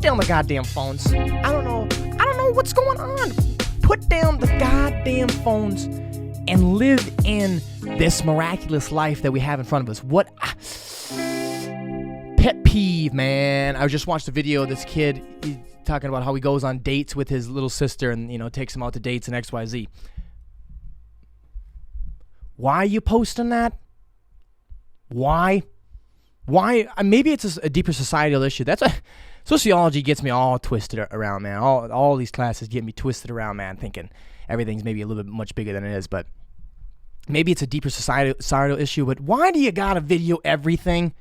down the goddamn phones. I don't know what's going on. Put down the goddamn phones and live in this miraculous life that we have in front of us. What pet peeve, man. I just watched a video of this kid talking about how he goes on dates with his little sister and, takes him out to dates and XYZ. Why are you posting that? Why? Maybe it's a deeper societal issue. Sociology gets me all twisted around, man. All these classes get me twisted around, man, thinking everything's maybe a little bit much bigger than it is. But maybe it's a deeper societal issue. But why do you gotta video everything?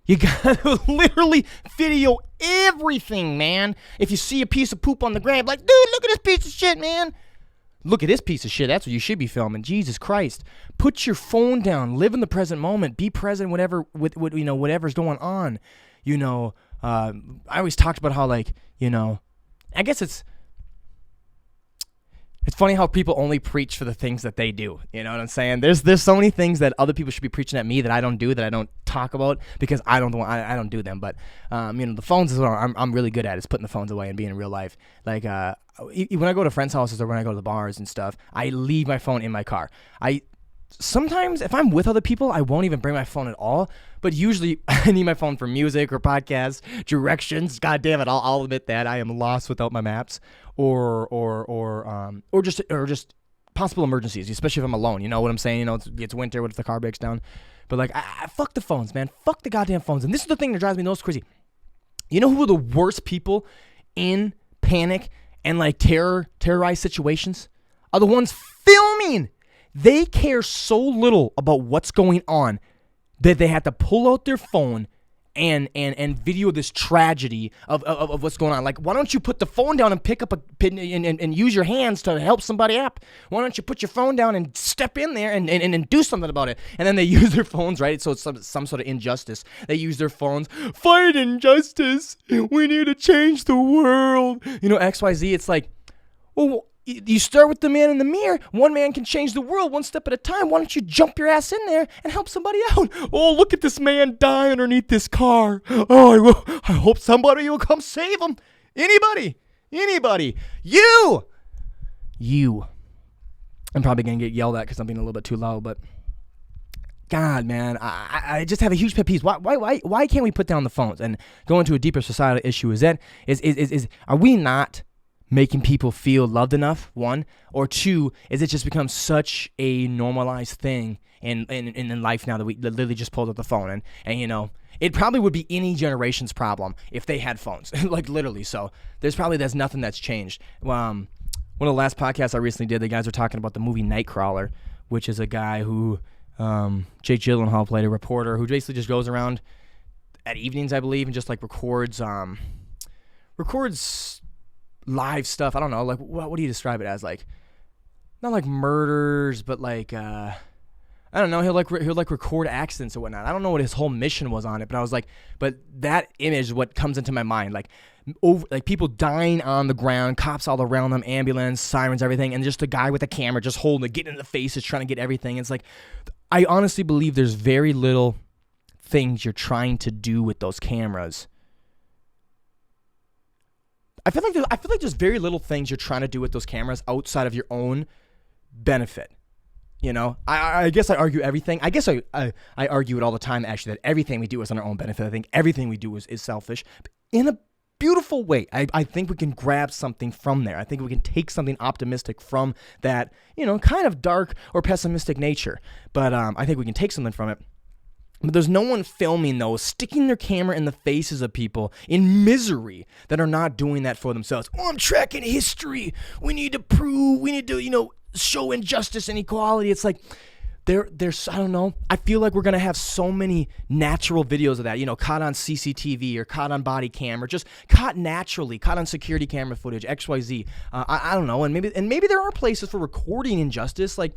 You gotta literally video everything, man. If you see a piece of poop on the ground, like, dude, look at this piece of shit, man. Look at this piece of shit. That's what you should be filming. Jesus Christ. Put your phone down. Live in the present moment. Be present whatever's going on. I always talked about how, I guess it's funny how people only preach for the things that they do. You know what I'm saying? There's so many things that other people should be preaching at me that I don't do, that I don't talk about because I don't do them. But the phones is what I'm really good at, is putting the phones away and being in real life. Like when I go to friends' houses or when I go to the bars and stuff, I leave my phone in my car. Sometimes if I'm with other people, I won't even bring my phone at all. But usually I need my phone for music or podcasts, directions. God damn it, I'll admit that I am lost without my maps, or just possible emergencies, especially if I'm alone. You know what I'm saying? It's winter. What if the car breaks down? But I fuck the phones, man. Fuck the goddamn phones. And this is the thing that drives me most crazy. You know who are the worst people in panic and terrorize situations? Are the ones filming. They care so little about what's going on that they have to pull out their phone and video this tragedy of what's going on. Like, why don't you put the phone down and pick up a pin and use your hands to help somebody up? Why don't you put your phone down and step in there and do something about it? And then they use their phones, right? So it's some sort of injustice. They use their phones. Fight injustice. We need to change the world. XYZ. It's like, well, you start with the man in the mirror. One man can change the world one step at a time. Why don't you jump your ass in there and help somebody out? Oh, look at this man die underneath this car. Oh, I hope somebody will come save him. Anybody. You. I'm probably going to get yelled at because I'm being a little bit too loud, but God, man, I just have a huge pet peeve. Why can't we put down the phones and go into a deeper societal issue? Are we not making people feel loved enough, one? Or two, is it just become such a normalized thing in life now that we literally just pulled up the phone? And it probably would be any generation's problem if they had phones, like literally. So there's nothing that's changed. One of the last podcasts I recently did, the guys were talking about the movie Nightcrawler, which is a guy who, Jake Gyllenhaal played, a reporter who basically just goes around at evenings, I believe, and just records live stuff. I don't know, what do you describe it as? Not like murders, but I don't know, he'll record accidents or whatnot. I don't know what his whole mission was on it, but I was but that image is what comes into my mind, people dying on the ground, cops all around them, ambulance, sirens, everything, and just a guy with a camera just holding it, getting in the faces, trying to get everything. It's I honestly believe there's very little things you're trying to do with those cameras. I feel like there's very little things you're trying to do with those cameras outside of your own benefit. I guess I argue everything. I guess I argue it all the time, actually, that everything we do is on our own benefit. I think everything we do is selfish. But in a beautiful way, I think we can grab something from there. I think we can take something optimistic from that, kind of dark or pessimistic nature. But I think we can take something from it. But there's no one filming those, sticking their camera in the faces of people in misery that are not doing that for themselves. Oh, I'm tracking history. We need to show injustice and equality. It's there's I don't know. I feel like we're going to have so many natural videos of that, caught on CCTV or caught on body cam or just caught naturally, caught on security camera footage, XYZ. I don't know. And maybe there are places for recording injustice like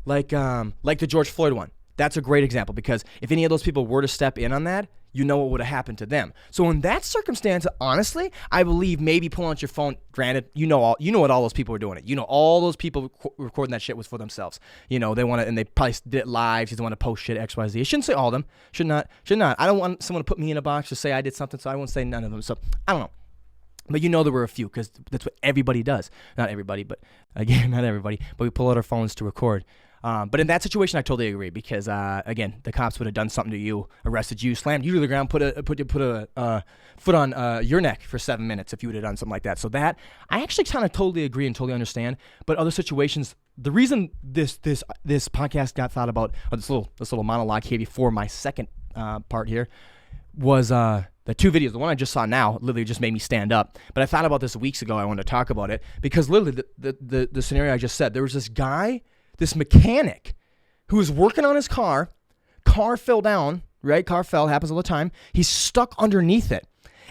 the George Floyd one. That's a great example, because if any of those people were to step in on that, you know what would have happened to them. So in that circumstance, honestly, I believe maybe pulling out your phone, granted, you know what all those people were doing it. You know, all those people recording that shit was for themselves. You know, they want to, and they probably did it live. They want to post shit X, Y, Z. I shouldn't say all of them. Should not. I don't want someone to put me in a box to say I did something, so I won't say none of them. So I don't know. But you know there were a few, because that's what everybody does. Not everybody, but again, not everybody. But we pull out our phones to record. But in that situation, I totally agree, because again, the cops would have done something to you, arrested you, slammed you to the ground, put a foot on your neck for 7 minutes if you would have done something like that. So that I actually kind of totally agree and totally understand. But other situations, the reason this podcast got thought about, or this little monologue here before my second part here, was the two videos. The one I just saw now literally just made me stand up. But I thought about this weeks ago. I wanted to talk about it because literally the scenario I just said, there was this guy, this mechanic, who was working on his car. Car fell down, right? Car fell, happens all the time. He's stuck underneath it.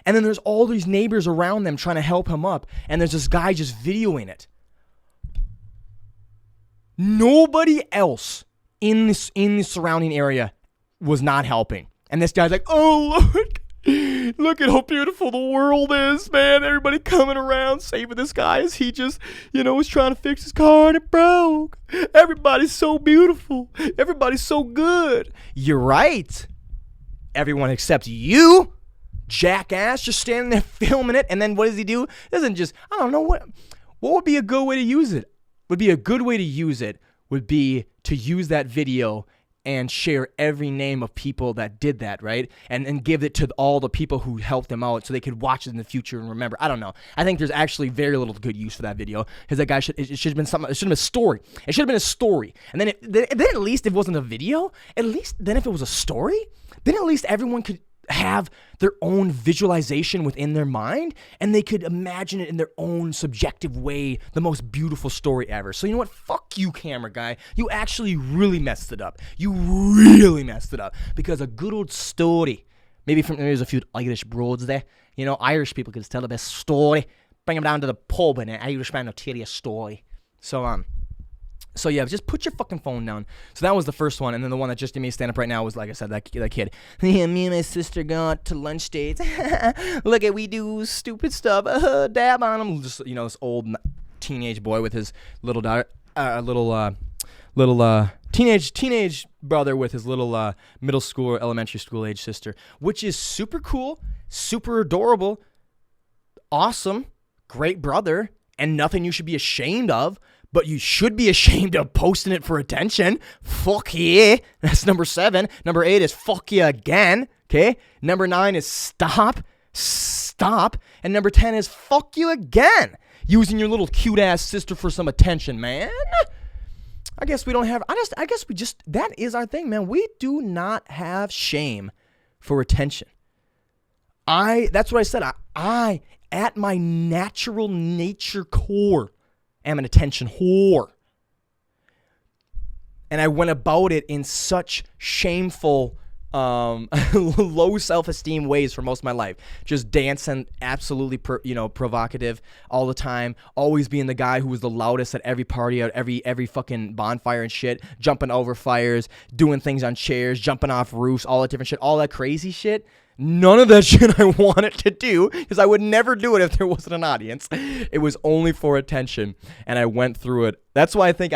And then there's all these neighbors around them trying to help him up. And there's this guy just videoing it. Nobody else in the surrounding area was not helping. And this guy's like, oh, look at how beautiful the world is, man. Everybody coming around saving this guy as he just, was trying to fix his car and it broke. Everybody's so beautiful. Everybody's so good. You're right. Everyone except you, jackass, just standing there filming it. And then what does he do? Doesn't just, I don't know, what would be a good way to use it? Would be a good way to use it would be to use that video and share every name of people that did that, right? And give it to all the people who helped them out so they could watch it in the future and remember. I don't know. I think there's actually very little good use for that video, because that guy it should have been something. It should have been a story. It should have been a story. And then at least if it wasn't a video, at least then if it was a story, then at least everyone could have their own visualization within their mind, and they could imagine it in their own subjective way, the most beautiful story ever. So you know what? Fuck you, camera guy. You actually really messed it up. You really messed it up, because a good old story, maybe there's a few Irish broads there. Irish people could tell the best story. Bring them down to the pub and an Irishman will tell you a story. So yeah, just put your fucking phone down. So that was the first one, and then the one that just made me stand up right now was, like I said, that kid. Yeah, me and my sister got to lunch dates. Look at we do stupid stuff. Dab on him. Just this old teenage boy with his little daughter, teenage brother with his little middle school or elementary school age sister, which is super cool, super adorable, awesome, great brother, and nothing you should be ashamed of. But you should be ashamed of posting it for attention. Fuck yeah. That's number 7. Number 8 is fuck yeah again. Okay. Number 9 is stop. And number 10 is fuck you again. Using your little cute ass sister for some attention, man. I guess we don't have, that is our thing, man. We do not have shame for attention. That's what I said. I at my natural nature core, am an attention whore. And I went about it in such shameful, low self-esteem ways for most of my life. Just dancing, absolutely, provocative all the time. Always being the guy who was the loudest at every party, at every fucking bonfire and shit. Jumping over fires, doing things on chairs, jumping off roofs, all that different shit, all that crazy shit. None of that shit I wanted to do, because I would never do it if there wasn't an audience. It was only for attention, and I went through it. That's why I think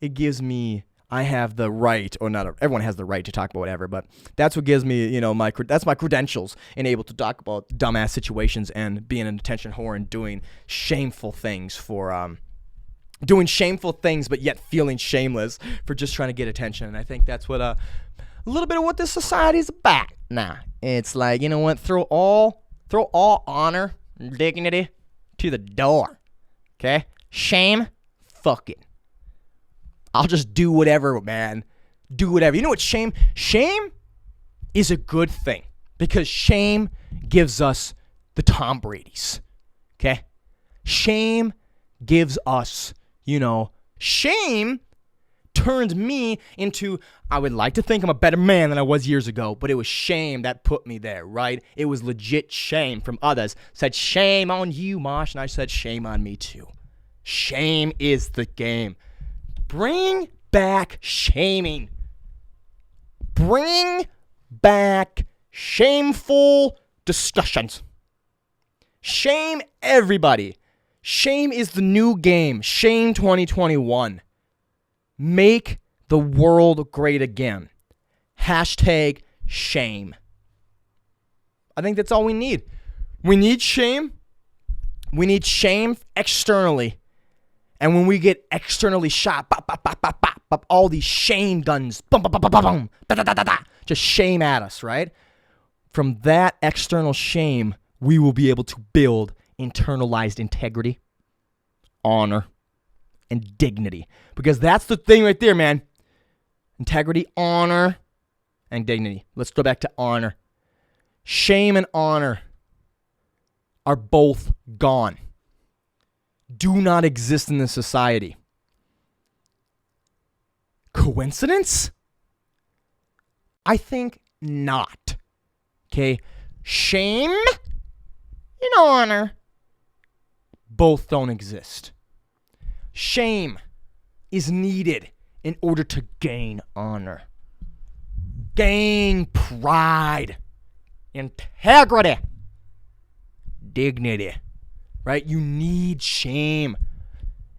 it gives me, I have the right, or not, everyone has the right to talk about whatever, but that's what gives me, that's my credentials and able to talk about dumbass situations and being an attention whore and doing shameful things doing shameful things, but yet feeling shameless for just trying to get attention. And I think that's what, a little bit of what this society is about. Nah, it's like, you know what? Throw all honor and dignity to the door. Okay? Shame? Fuck it. I'll just do whatever, man. Do whatever. You know what shame? Shame is a good thing, because shame gives us the Tom Bradys. Okay? Shame gives us, shame turned me into, I would like to think I'm a better man than I was years ago, but it was shame that put me there, right? It was legit shame from others. Said, shame on you, Marsh, and I said, shame on me too. Shame is the game. Bring back shaming. Bring back shameful discussions. Shame everybody. Shame is the new game. Shame 2021. Make the world great again. Hashtag shame. I think that's all we need. We need shame. We need shame externally. And when we get externally shot, bop, bop, bop, bop, bop, bop, all these shame guns, bum, bum, bum, bum, bum, da, da, da, da, da, just shame at us, right? From that external shame, we will be able to build internalized integrity, honor, and dignity. Because that's the thing right there, man. Integrity, honor, and dignity. Let's go back to honor. Shame and honor are both gone. Do not exist in this society. Coincidence? I think not. Okay? Shame and honor both don't exist. Shame is needed in order to gain honor. Gain pride, integrity, dignity, right? You need shame.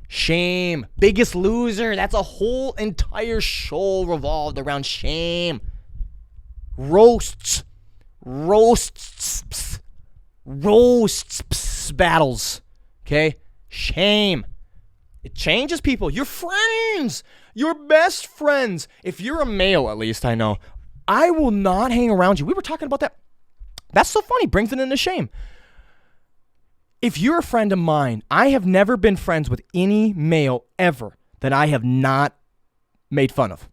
Shame. Biggest Loser. That's a whole entire show revolved around shame. Roasts. Battles. Okay? Shame. It changes people. Your friends. Your best friends. If you're a male, at least I know, I will not hang around you. We were talking about that. That's so funny. Brings it into shame. If you're a friend of mine, I have never been friends with any male ever that I have not made fun of.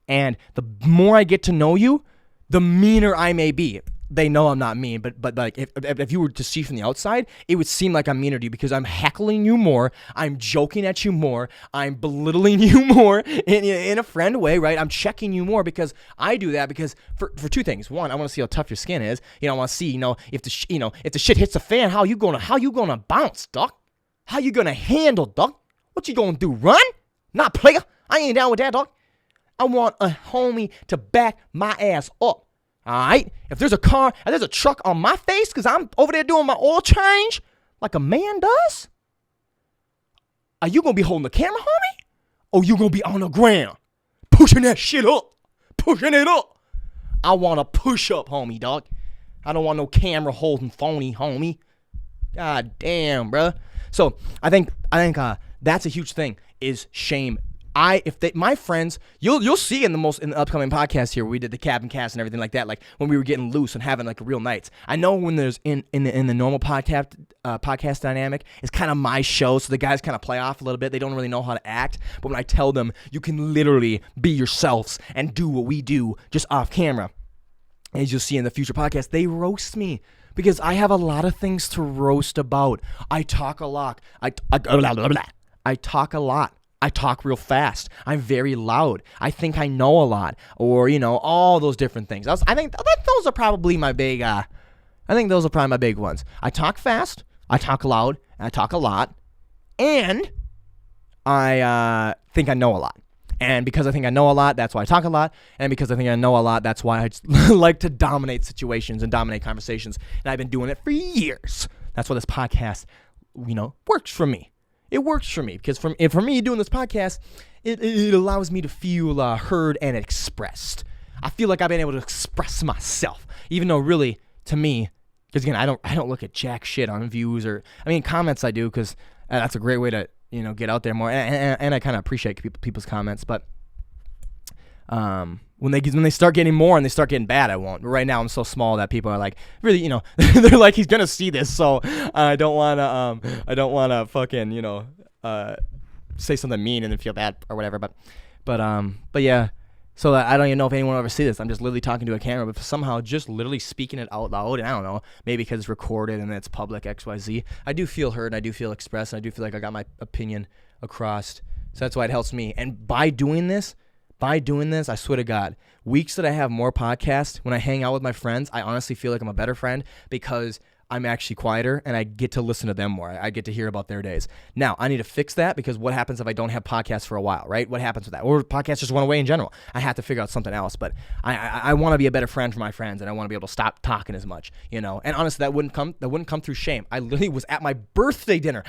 And the more I get to know you, the meaner I may be. They know I'm not mean, but like if you were to see from the outside, it would seem like I'm meaner to you because I'm heckling you more, I'm joking at you more, I'm belittling you more in a friend way, right? I'm checking you more because I do that because for two things. One, I want to see how tough your skin is. I want to see, if the shit hits the fan, how you gonna bounce, doc? How you gonna handle, doc? What you gonna do? Run? Not player. I ain't down with that, doc. I want a homie to back my ass up. All right? If there's a car and there's a truck on my face because I'm over there doing my oil change like a man does, are you going to be holding the camera, homie? Or you going to be on the ground pushing that shit up? Pushing it up. I want to push up, homie, dog. I don't want no camera holding phony, homie. God damn, bruh. So I think that's a huge thing is shame. My friends, you'll see in the upcoming podcast here where we did the cabin cast and everything like that, like when we were getting loose and having like real nights. I know when there's in the normal podcast dynamic, it's kind of my show, so the guys kind of play off a little bit. They don't really know how to act, but when I tell them you can literally be yourselves and do what we do just off camera, as you'll see in the future podcast, they roast me. Because I have a lot of things to roast about. I talk a lot. I talk a lot. I talk real fast. I'm very loud. I think I know a lot, or all those different things. I think those are probably my big. I think those are probably my big ones. I talk fast. I talk loud. And I talk a lot, and I think I know a lot. And because I think I know a lot, that's why I talk a lot. And because I think I know a lot, that's why I just like to dominate situations and dominate conversations. And I've been doing it for years. That's why this podcast, works for me. It works for me because for me doing this podcast, it allows me to feel heard and expressed. I feel like I've been able to express myself, even though really to me, because again I don't look at jack shit on views or comments I do because that's a great way to get out there more and I kind of appreciate people's comments, but when they start getting more and they start getting bad, I won't. But right now I'm so small that people are like, really, they're like, he's gonna see this, so I don't wanna fucking say something mean and then feel bad or whatever. But yeah. So I don't even know if anyone will ever see this. I'm just literally talking to a camera, but somehow just literally speaking it out loud. And I don't know, maybe because it's recorded and it's public XYZ. I do feel heard and I do feel expressed and I do feel like I got my opinion across. So that's why it helps me. And by doing this, I swear to God, weeks that I have more podcasts, when I hang out with my friends, I honestly feel like I'm a better friend because I'm actually quieter and I get to listen to them more. I get to hear about their days. Now, I need to fix that because what happens if I don't have podcasts for a while, right? What happens with that? Or podcasts just went away in general. I have to figure out something else, but I want to be a better friend for my friends and I want to be able to stop talking as much, you know? And honestly, that wouldn't come through shame. I literally was at my birthday dinner,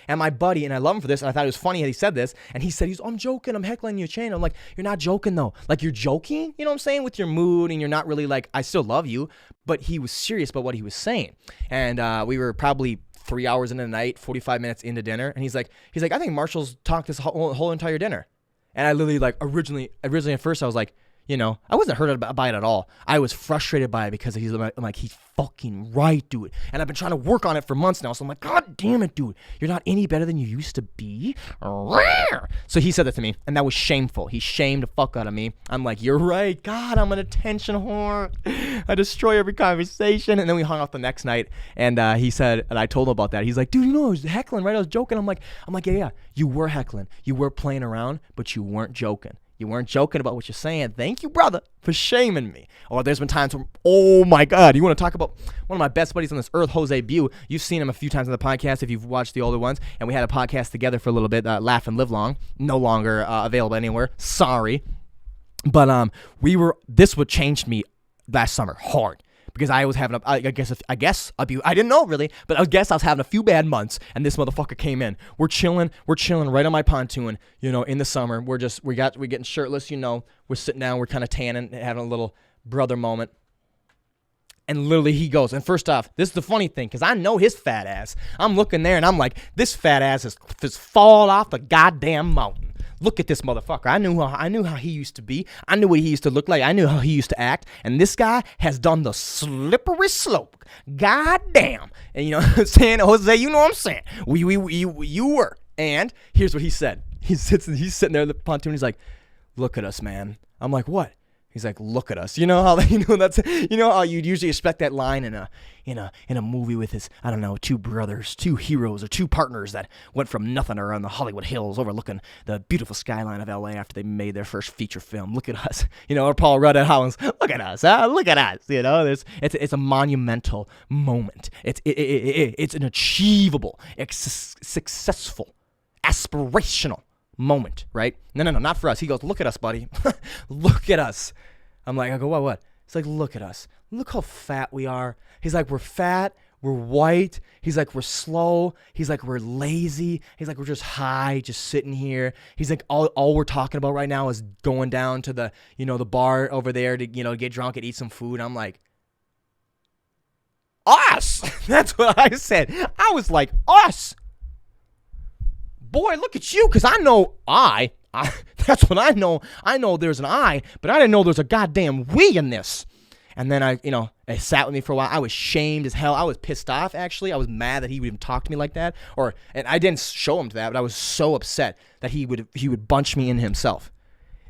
and my buddy, and I love him for this, and I thought it was funny that he said this, and he said, I'm joking, I'm heckling you, Chain. I'm like, you're not joking though. Like, you're joking, you know what I'm saying, with your mood, and you're not really like, I still love you, but he was serious about what he was saying. And we were probably 3 hours into the night, 45 minutes into dinner, and he's like, I think Marshall's talked this whole entire dinner. And I literally, like, originally at first I was like, you know, I wasn't hurt by it at all. I was frustrated by it because he's like, he's fucking right, dude. And I've been trying to work on it for months now. So I'm like, God damn it, dude. You're not any better than you used to be. So he said that to me, and that was shameful. He shamed the fuck out of me. I'm like, you're right. God, I'm an attention whore. I destroy every conversation. And then we hung out the next night, and he said, and I told him about that. He's like, dude, you know, I was heckling, right? I was joking. I'm like, yeah. You were heckling. You were playing around, but you weren't joking. You weren't joking about what you're saying. Thank you, brother, for shaming me. Or there's been times where, oh my God, you want to talk about one of my best buddies on this earth, Jose Bew. You've seen him a few times on the podcast if you've watched the older ones. And we had a podcast together for a little bit, Laugh and Live Long. No longer available anywhere. Sorry. But this would change me last summer hard. Because I was having I didn't know really, but I guess I was having a few bad months, and this motherfucker came in. We're chilling right on my pontoon, you know, in the summer. We're getting shirtless, you know. We're sitting down, we're kind of tanning, having a little brother moment. And literally he goes, and first off, this is the funny thing, because I know his fat ass. I'm looking there, and I'm like, this fat ass has fallen off the goddamn mountain. Look at this motherfucker. I knew how he used to be. I knew what he used to look like. I knew how he used to act. And this guy has done the slippery slope. God damn. And you know what I'm saying? Jose, you know what I'm saying? You were. And here's what he said. He's sitting there in the pontoon. He's like, look at us, man. I'm like, what? He's like, look at us. You know how how you'd usually expect that line in a movie with his, I don't know, two brothers, two heroes, or two partners that went from nothing around the Hollywood Hills overlooking the beautiful skyline of LA after they made their first feature film. Look at us. You know, or Paul Rudd at Hollins. Look at us. Look at us. You know, it's a monumental moment. It's an achievable, successful, aspirational moment, right? No, not for us. He goes, look at us, buddy. Look at us. I go, what? He's like, look at us. Look how fat we are. He's like, we're fat. We're white. He's like, we're slow. He's like, we're lazy. He's like, we're just high, just sitting here. He's like, all we're talking about right now is going down to the, the bar over there to, get drunk and eat some food. I'm like, us. That's what I said. I was like, us. Boy, look at you, because I know that's what I know. I know there's an I, but I didn't know there's a goddamn we in this. And then it sat with me for a while. I was shamed as hell. I was pissed off, actually. I was mad that he would even talk to me like that. And I didn't show him to that, but I was so upset that he would bunch me in himself.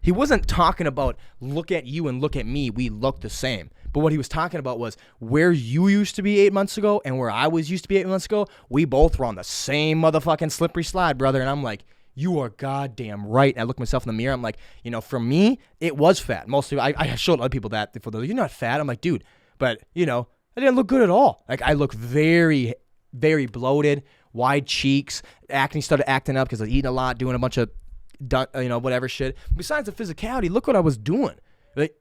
He wasn't talking about look at you and look at me. We look the same. But what he was talking about was where you used to be 8 months ago and where I used to be 8 months ago. We both were on the same motherfucking slippery slide, brother. And I'm like, you are goddamn right. And I look myself in the mirror. I'm like, for me, it was fat. Mostly, I showed other people that before. They're like, you're not fat. I'm like, dude, but, I didn't look good at all. Like, I look very, very bloated, wide cheeks. Acne started acting up because I was eating a lot, doing a bunch of, whatever shit. Besides the physicality, look what I was doing. Like,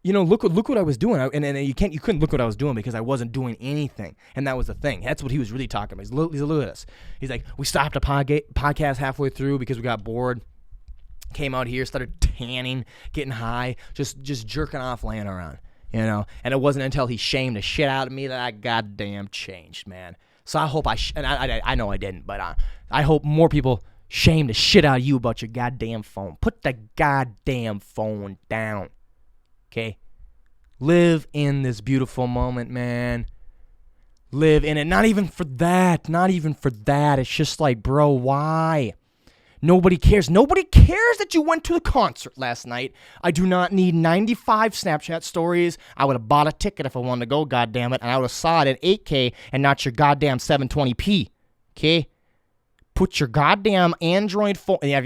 look what I was doing. And you couldn't look what I was doing because I wasn't doing anything. And that was the thing. That's what he was really talking about. He's like, look at us. He's like, we stopped a podcast halfway through because we got bored. Came out here, started tanning, getting high, just jerking off, laying around, And it wasn't until he shamed the shit out of me that I goddamn changed, man. So I hope I know I didn't, but I hope more people shame the shit out of you about your goddamn phone. Put the goddamn phone down. Okay? Live in this beautiful moment, man. Live in it. Not even for that. It's just like, bro, why? Nobody cares. Nobody cares that you went to the concert last night. I do not need 95 Snapchat stories. I would have bought a ticket if I wanted to go, goddammit, and I would have saw it at 8K and not your goddamn 720p. Okay? Put your goddamn Android phone. Yeah,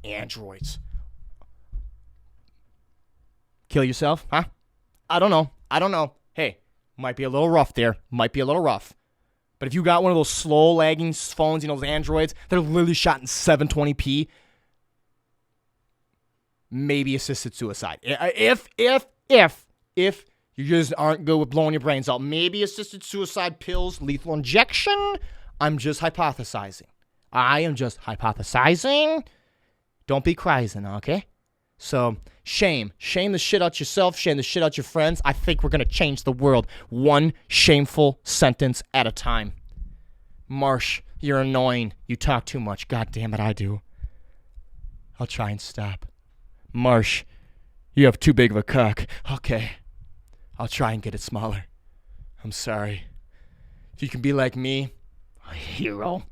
Androids. Kill yourself, huh? I don't know. Hey, Might be a little rough there. Might be a little rough. But if you got one of those slow lagging phones, those Androids, they're literally shot in 720p, maybe assisted suicide. If you just aren't good with blowing your brains out, maybe assisted suicide, pills, lethal injection. I'm just hypothesizing. I am just hypothesizing. Don't be crazy, okay? So, shame. Shame the shit out yourself. Shame the shit out your friends. I think we're going to change the world one shameful sentence at a time. Marsh, you're annoying. You talk too much. God damn it, I do. I'll try and stop. Marsh, you have too big of a cock. Okay. I'll try and get it smaller. I'm sorry. If you can be like me, a hero.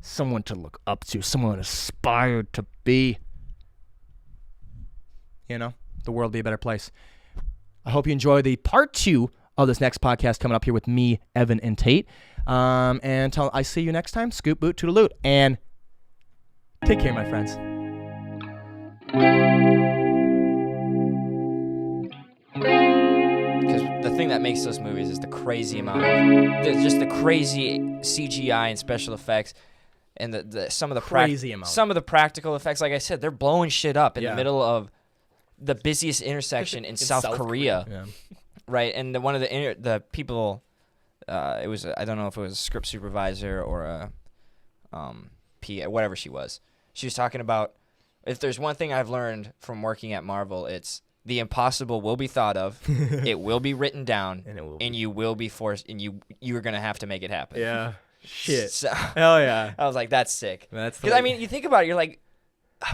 Someone to look up to. Someone aspired to be. The world will be a better place. I hope you enjoy the part 2 of this next podcast coming up here with me, Evan, and Tate. And until I see you next time, scoot, boot, toodaloot, and take care, my friends. Because the thing that makes those movies is the crazy amount of, just the crazy CGI and special effects, and some of the practical effects. Like I said, they're blowing shit up in the middle of the busiest intersection in South Korea. Yeah. Right? And one of the people, it was, I don't know if it was a script supervisor or a whatever she was. She was talking about, if there's one thing I've learned from working at Marvel, it's the impossible will be thought of, it will be written down, and you will be forced, and you're going to have to make it happen. Yeah. Shit. So, hell yeah. I was like, that's sick. Because, I mean, you think about it, you're like,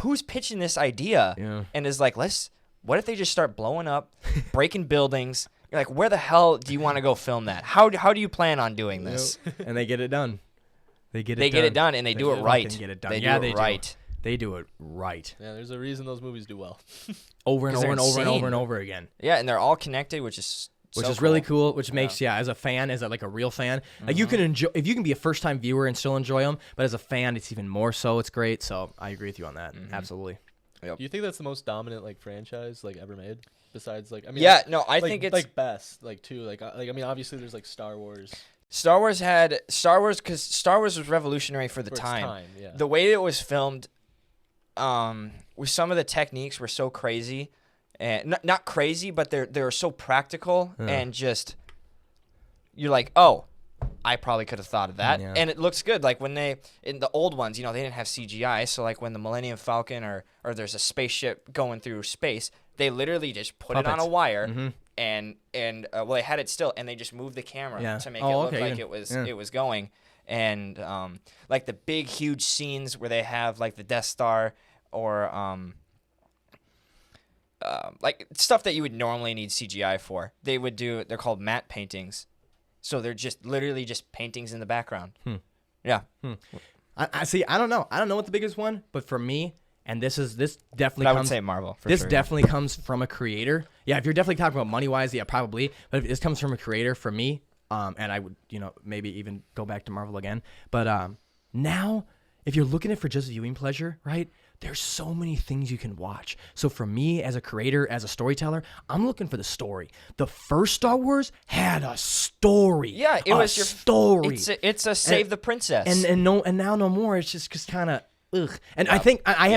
who's pitching this idea? Yeah. And is like, what if they just start blowing up, breaking buildings? You're like, where the hell do you want to go film that? How do you plan on doing this? And they get it done. They get it done, and they do it right. Get it done. They do it right. They do it right. Yeah, there's a reason those movies do well. Over and over again. Yeah, and they're all connected, which is really cool. Which makes as a fan, as a real fan, like you can enjoy. If you can be a first time viewer and still enjoy them, but as a fan, it's even more so. It's great. So I agree with you on that. Absolutely. Yep. Do you think that's the most dominant franchise ever made? Besides I think it's best too. I mean, obviously there's Star Wars. Star Wars because Star Wars was revolutionary for the time. Yeah. The way it was filmed, with some of the techniques were so crazy, and not crazy, but they were so practical and just, you're like, oh, I probably could have thought of that, and it looks good. Like when in the old ones, they didn't have CGI, so when the Millennium Falcon or there's a spaceship going through space, they literally just put it on a wire. And they had it still, and they just moved the camera to make it look like it was going, and the big huge scenes where they have the Death Star or stuff that you would normally need CGI for. They're called matte paintings, so they're just literally just paintings in the background. Yeah. I see. I don't know what the biggest one, but for me. And this definitely I would say Marvel. This definitely comes from a creator. Yeah, if you're definitely talking about money wise, yeah, probably. But if this comes from a creator for me, and I would, maybe even go back to Marvel again. But now, if you're looking at it for just viewing pleasure, right? There's so many things you can watch. So for me, as a creator, as a storyteller, I'm looking for the story. The first Star Wars had a story. Yeah, it was your story. It's a save the princess. And now no more. It's just kind of. Ugh. And I think I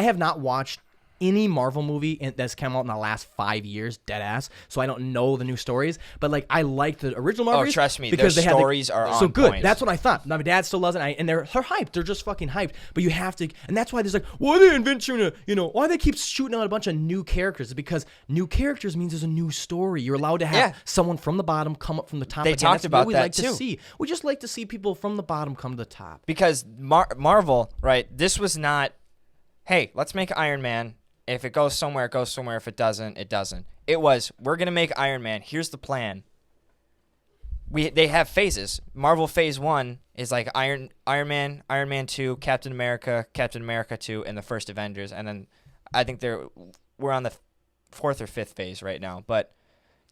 have not watched any Marvel movie that's come out in the last 5 years, dead ass. So I don't know the new stories, but I like the original Marvel. Oh, trust me, because their stories are on so good. Point. That's what I thought. Now, my dad still loves it, and they're hyped. They're just fucking hyped. But you have to, and that's why there's why they inventing why they keep shooting out a bunch of new characters? It's because new characters means there's a new story. You're allowed to have someone from the bottom come up from the top. They talked about we that like too. To see. We just like to see people from the bottom come to the top. Because Marvel, right? This was not, hey, let's make Iron Man. If it goes somewhere, it goes somewhere. If it doesn't, it doesn't. It was, we're going to make Iron Man. Here's the plan. They have phases. Marvel Phase 1 is Iron Man, Iron Man 2, Captain America 2, and the first Avengers. And then I think we're on the 4th or 5th phase right now. But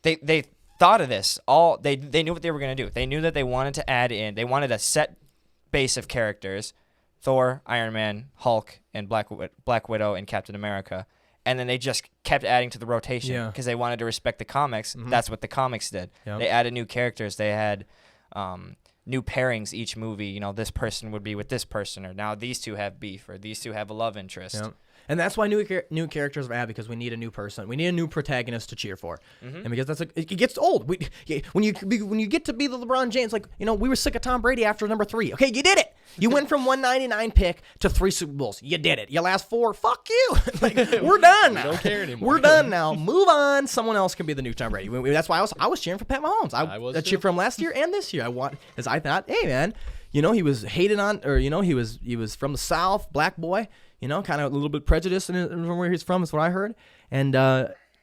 they thought of this. They knew what they were going to do. They knew that they wanted to add in. They wanted a set base of characters. Thor, Iron Man, Hulk, and Black Widow, and Captain America. And then they just kept adding to the rotation because they wanted to respect the comics. That's what the comics did. Yep. They added new characters. They had new pairings each movie. You know, this person would be with this person, or now these two have beef, or these two have a love interest. Yep. And that's why new characters are added, because we need a new person. We need a new protagonist to cheer for. And because it gets old. When you get to be the LeBron James, like, you know, we were sick of Tom Brady after number 3. Okay, you did it. You went from 199 pick to 3 Super Bowls. You did it. Your last 4, fuck you. Like, we're done now. We don't care anymore. We're done now. Move on. Someone else can be the new Tom Brady. That's why I was cheering for Pat Mahomes. I cheered for him last year and this year. Because I thought, hey man, you know, he was hated on, or you know, he was from the South, black boy. You know, kind of a little bit prejudiced from where he's from, is what I heard. And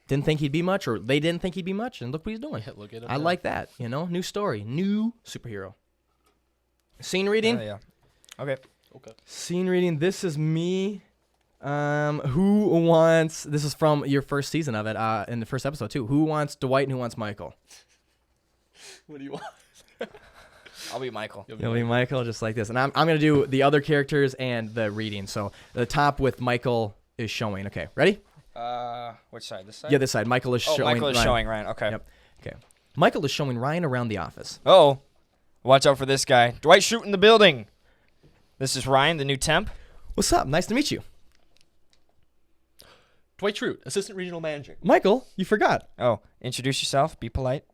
didn't think he'd be much, or they didn't think he'd be much. And look what he's doing. Yeah, look at him I like that. You know, new story, new superhero. Scene reading. Yeah. Okay. Scene reading. This is me. Who wants? This is from your first season of it. In the first episode too. Who wants Dwight and who wants Michael? What do you want? I'll be Michael. You'll be Michael, just like this. And I'm going to do the other characters and the reading. So the top with Michael is showing. Okay, ready? Which side? This side? Yeah, this side. Michael is showing. Michael is showing Ryan. Okay. Yep. Okay. Michael is showing Ryan around the office. Oh, watch out for this guy. Dwight Schrute in the building. This is Ryan, the new temp. What's up? Nice to meet you. Dwight Schrute, assistant regional manager. Michael, you forgot. Oh, introduce yourself. Be polite.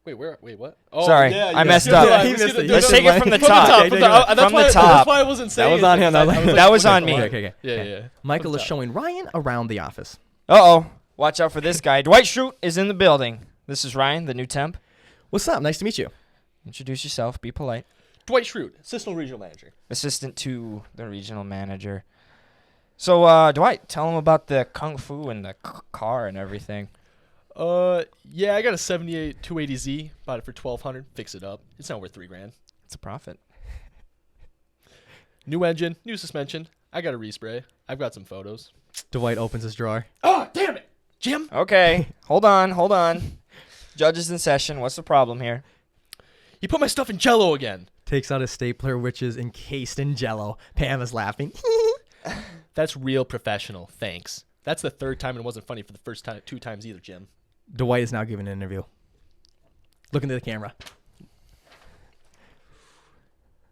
Wait, what? Oh, sorry, I messed up. Let's take it from the top. From the top. That's why I wasn't saying that was on him. That was on me. Okay. Yeah. Michael is showing Ryan around the office. Uh-oh. Watch out for this guy. Dwight Schrute is in the building. This is Ryan, the new temp. What's up? Nice to meet you. Introduce yourself. Be polite. Dwight Schrute, assistant regional manager. Assistant to the regional manager. So, Dwight, tell him about the kung fu and the car and everything. Yeah, I got a 78 280Z. Bought it for $1,200. Fix it up. It's not worth $3,000. It's a profit. New engine, new suspension. I got a respray. I've got some photos. Dwight opens his drawer. Oh, damn it, Jim. Okay, hold on. Judges in session. What's the problem here? He put my stuff in Jell-O again. Takes out a stapler, which is encased in Jell-O. Pam is laughing. That's real professional. Thanks. That's the third time, and it wasn't funny for the first time, 2 times either, Jim. Dwight is now giving an interview. Look into the camera.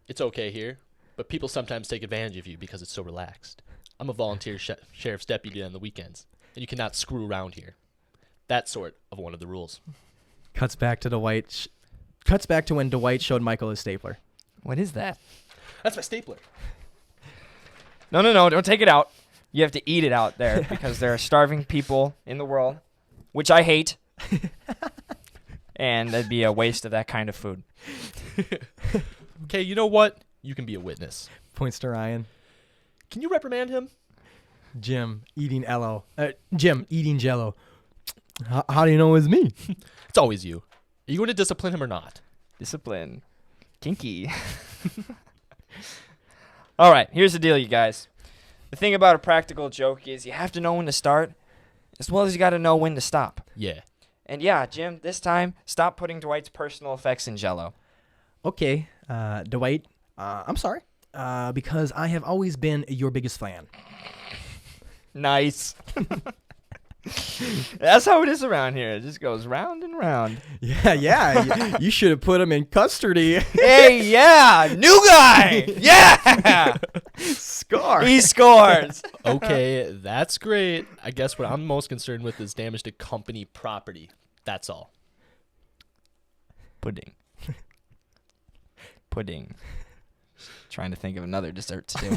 It's okay here, but people sometimes take advantage of you because it's so relaxed. I'm a volunteer sheriff's deputy on the weekends, and you cannot screw around here. That's sort of one of the rules. Cuts back to Dwight. Cuts back to when Dwight showed Michael his stapler. What is that? That's my stapler. No, don't take it out. You have to eat it out there because there are starving people in the world, which I hate. And that'd be a waste of that kind of food. Okay, you know what? You can be a witness. Points to Ryan. Can you reprimand him? Jim eating Jell-O. How do you know it was me? It's always you. Are you going to discipline him or not? Discipline. Kinky. All right, here's the deal, you guys. The thing about a practical joke is you have to know when to start as well as you got to know when to stop. Yeah. And yeah, Jim, this time, stop putting Dwight's personal effects in Jell-O. Okay, Dwight, I'm sorry, because I have always been your biggest fan. Nice. That's how it is around here. It just goes round and round. Yeah. You should have put him in custody. Hey, yeah. New guy. Yeah. Score. He scores. Okay, that's great. I guess what I'm most concerned with is damage to company property. That's all. Pudding. Trying to think of another dessert to do.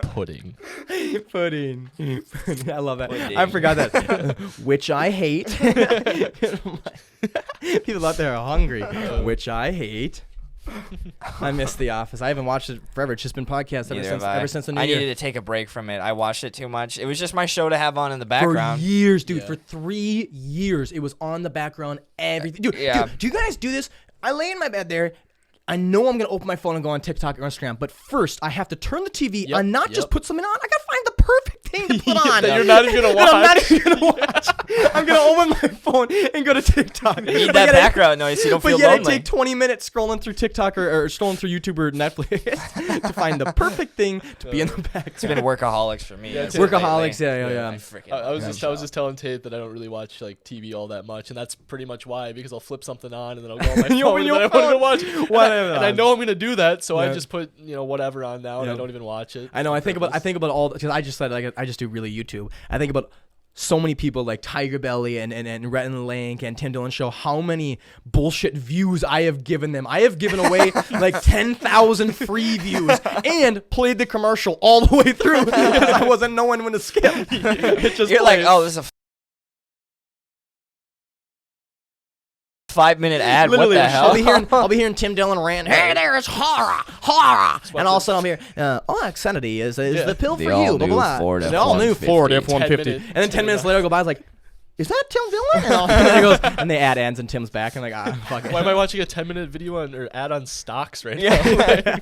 Pudding. I love that. Pudding. I forgot that. Which I hate. People out there are hungry. Which I hate. I miss The Office. I haven't watched it forever. It's just been podcasts ever since the new year. I needed to take a break from it. I watched it too much. It was just my show to have on in the background. For years, dude. Yeah. For 3 years, it was on the background. Everything. Dude, do you guys do this? I lay in my bed there. I know I'm going to open my phone and go on TikTok or Instagram, but first I have to turn the TV on, not just put something on. I got to find the perfect thing to put on. That you're not even gonna watch. I'm not even gonna watch. I'm gonna open my phone and go to TikTok. You need that background noise so you don't feel lonely. lonely. But I take 20 minutes scrolling through TikTok or scrolling through YouTube or Netflix to find the perfect thing to be in the background. It's been workaholics for me. Yeah, workaholics, yeah. I was just telling Tate that I don't really watch like TV all that much, and that's pretty much why, because I'll flip something on and then I'll go on my phone and then I want to watch it. And I know I'm gonna do that, so I just put whatever on now and I don't even watch it. I know. I think about all, because I just said like I just do really YouTube. I think about so many people like Tiger Belly and Rhett and Link and Tim Dillon Show, how many bullshit views I have given them. I have given away like 10,000 free views and played the commercial all the way through because I wasn't knowing when to skip. It just You're plays. like, oh, this is a 5-minute ad. Literally, what the hell? I'll be hearing Tim Dillon rant. Hey, there is horror, and all of a sudden I'm here. Xanity is the pill for you. Blah blah blah. The all new Ford F-150. And then 10 minutes later, I go by. I was like, is that Tim Dillon? And then he goes, and they add ends in Tim's back. I'm like, fuck it. Why am I watching a 10-minute video or ad on stocks right now?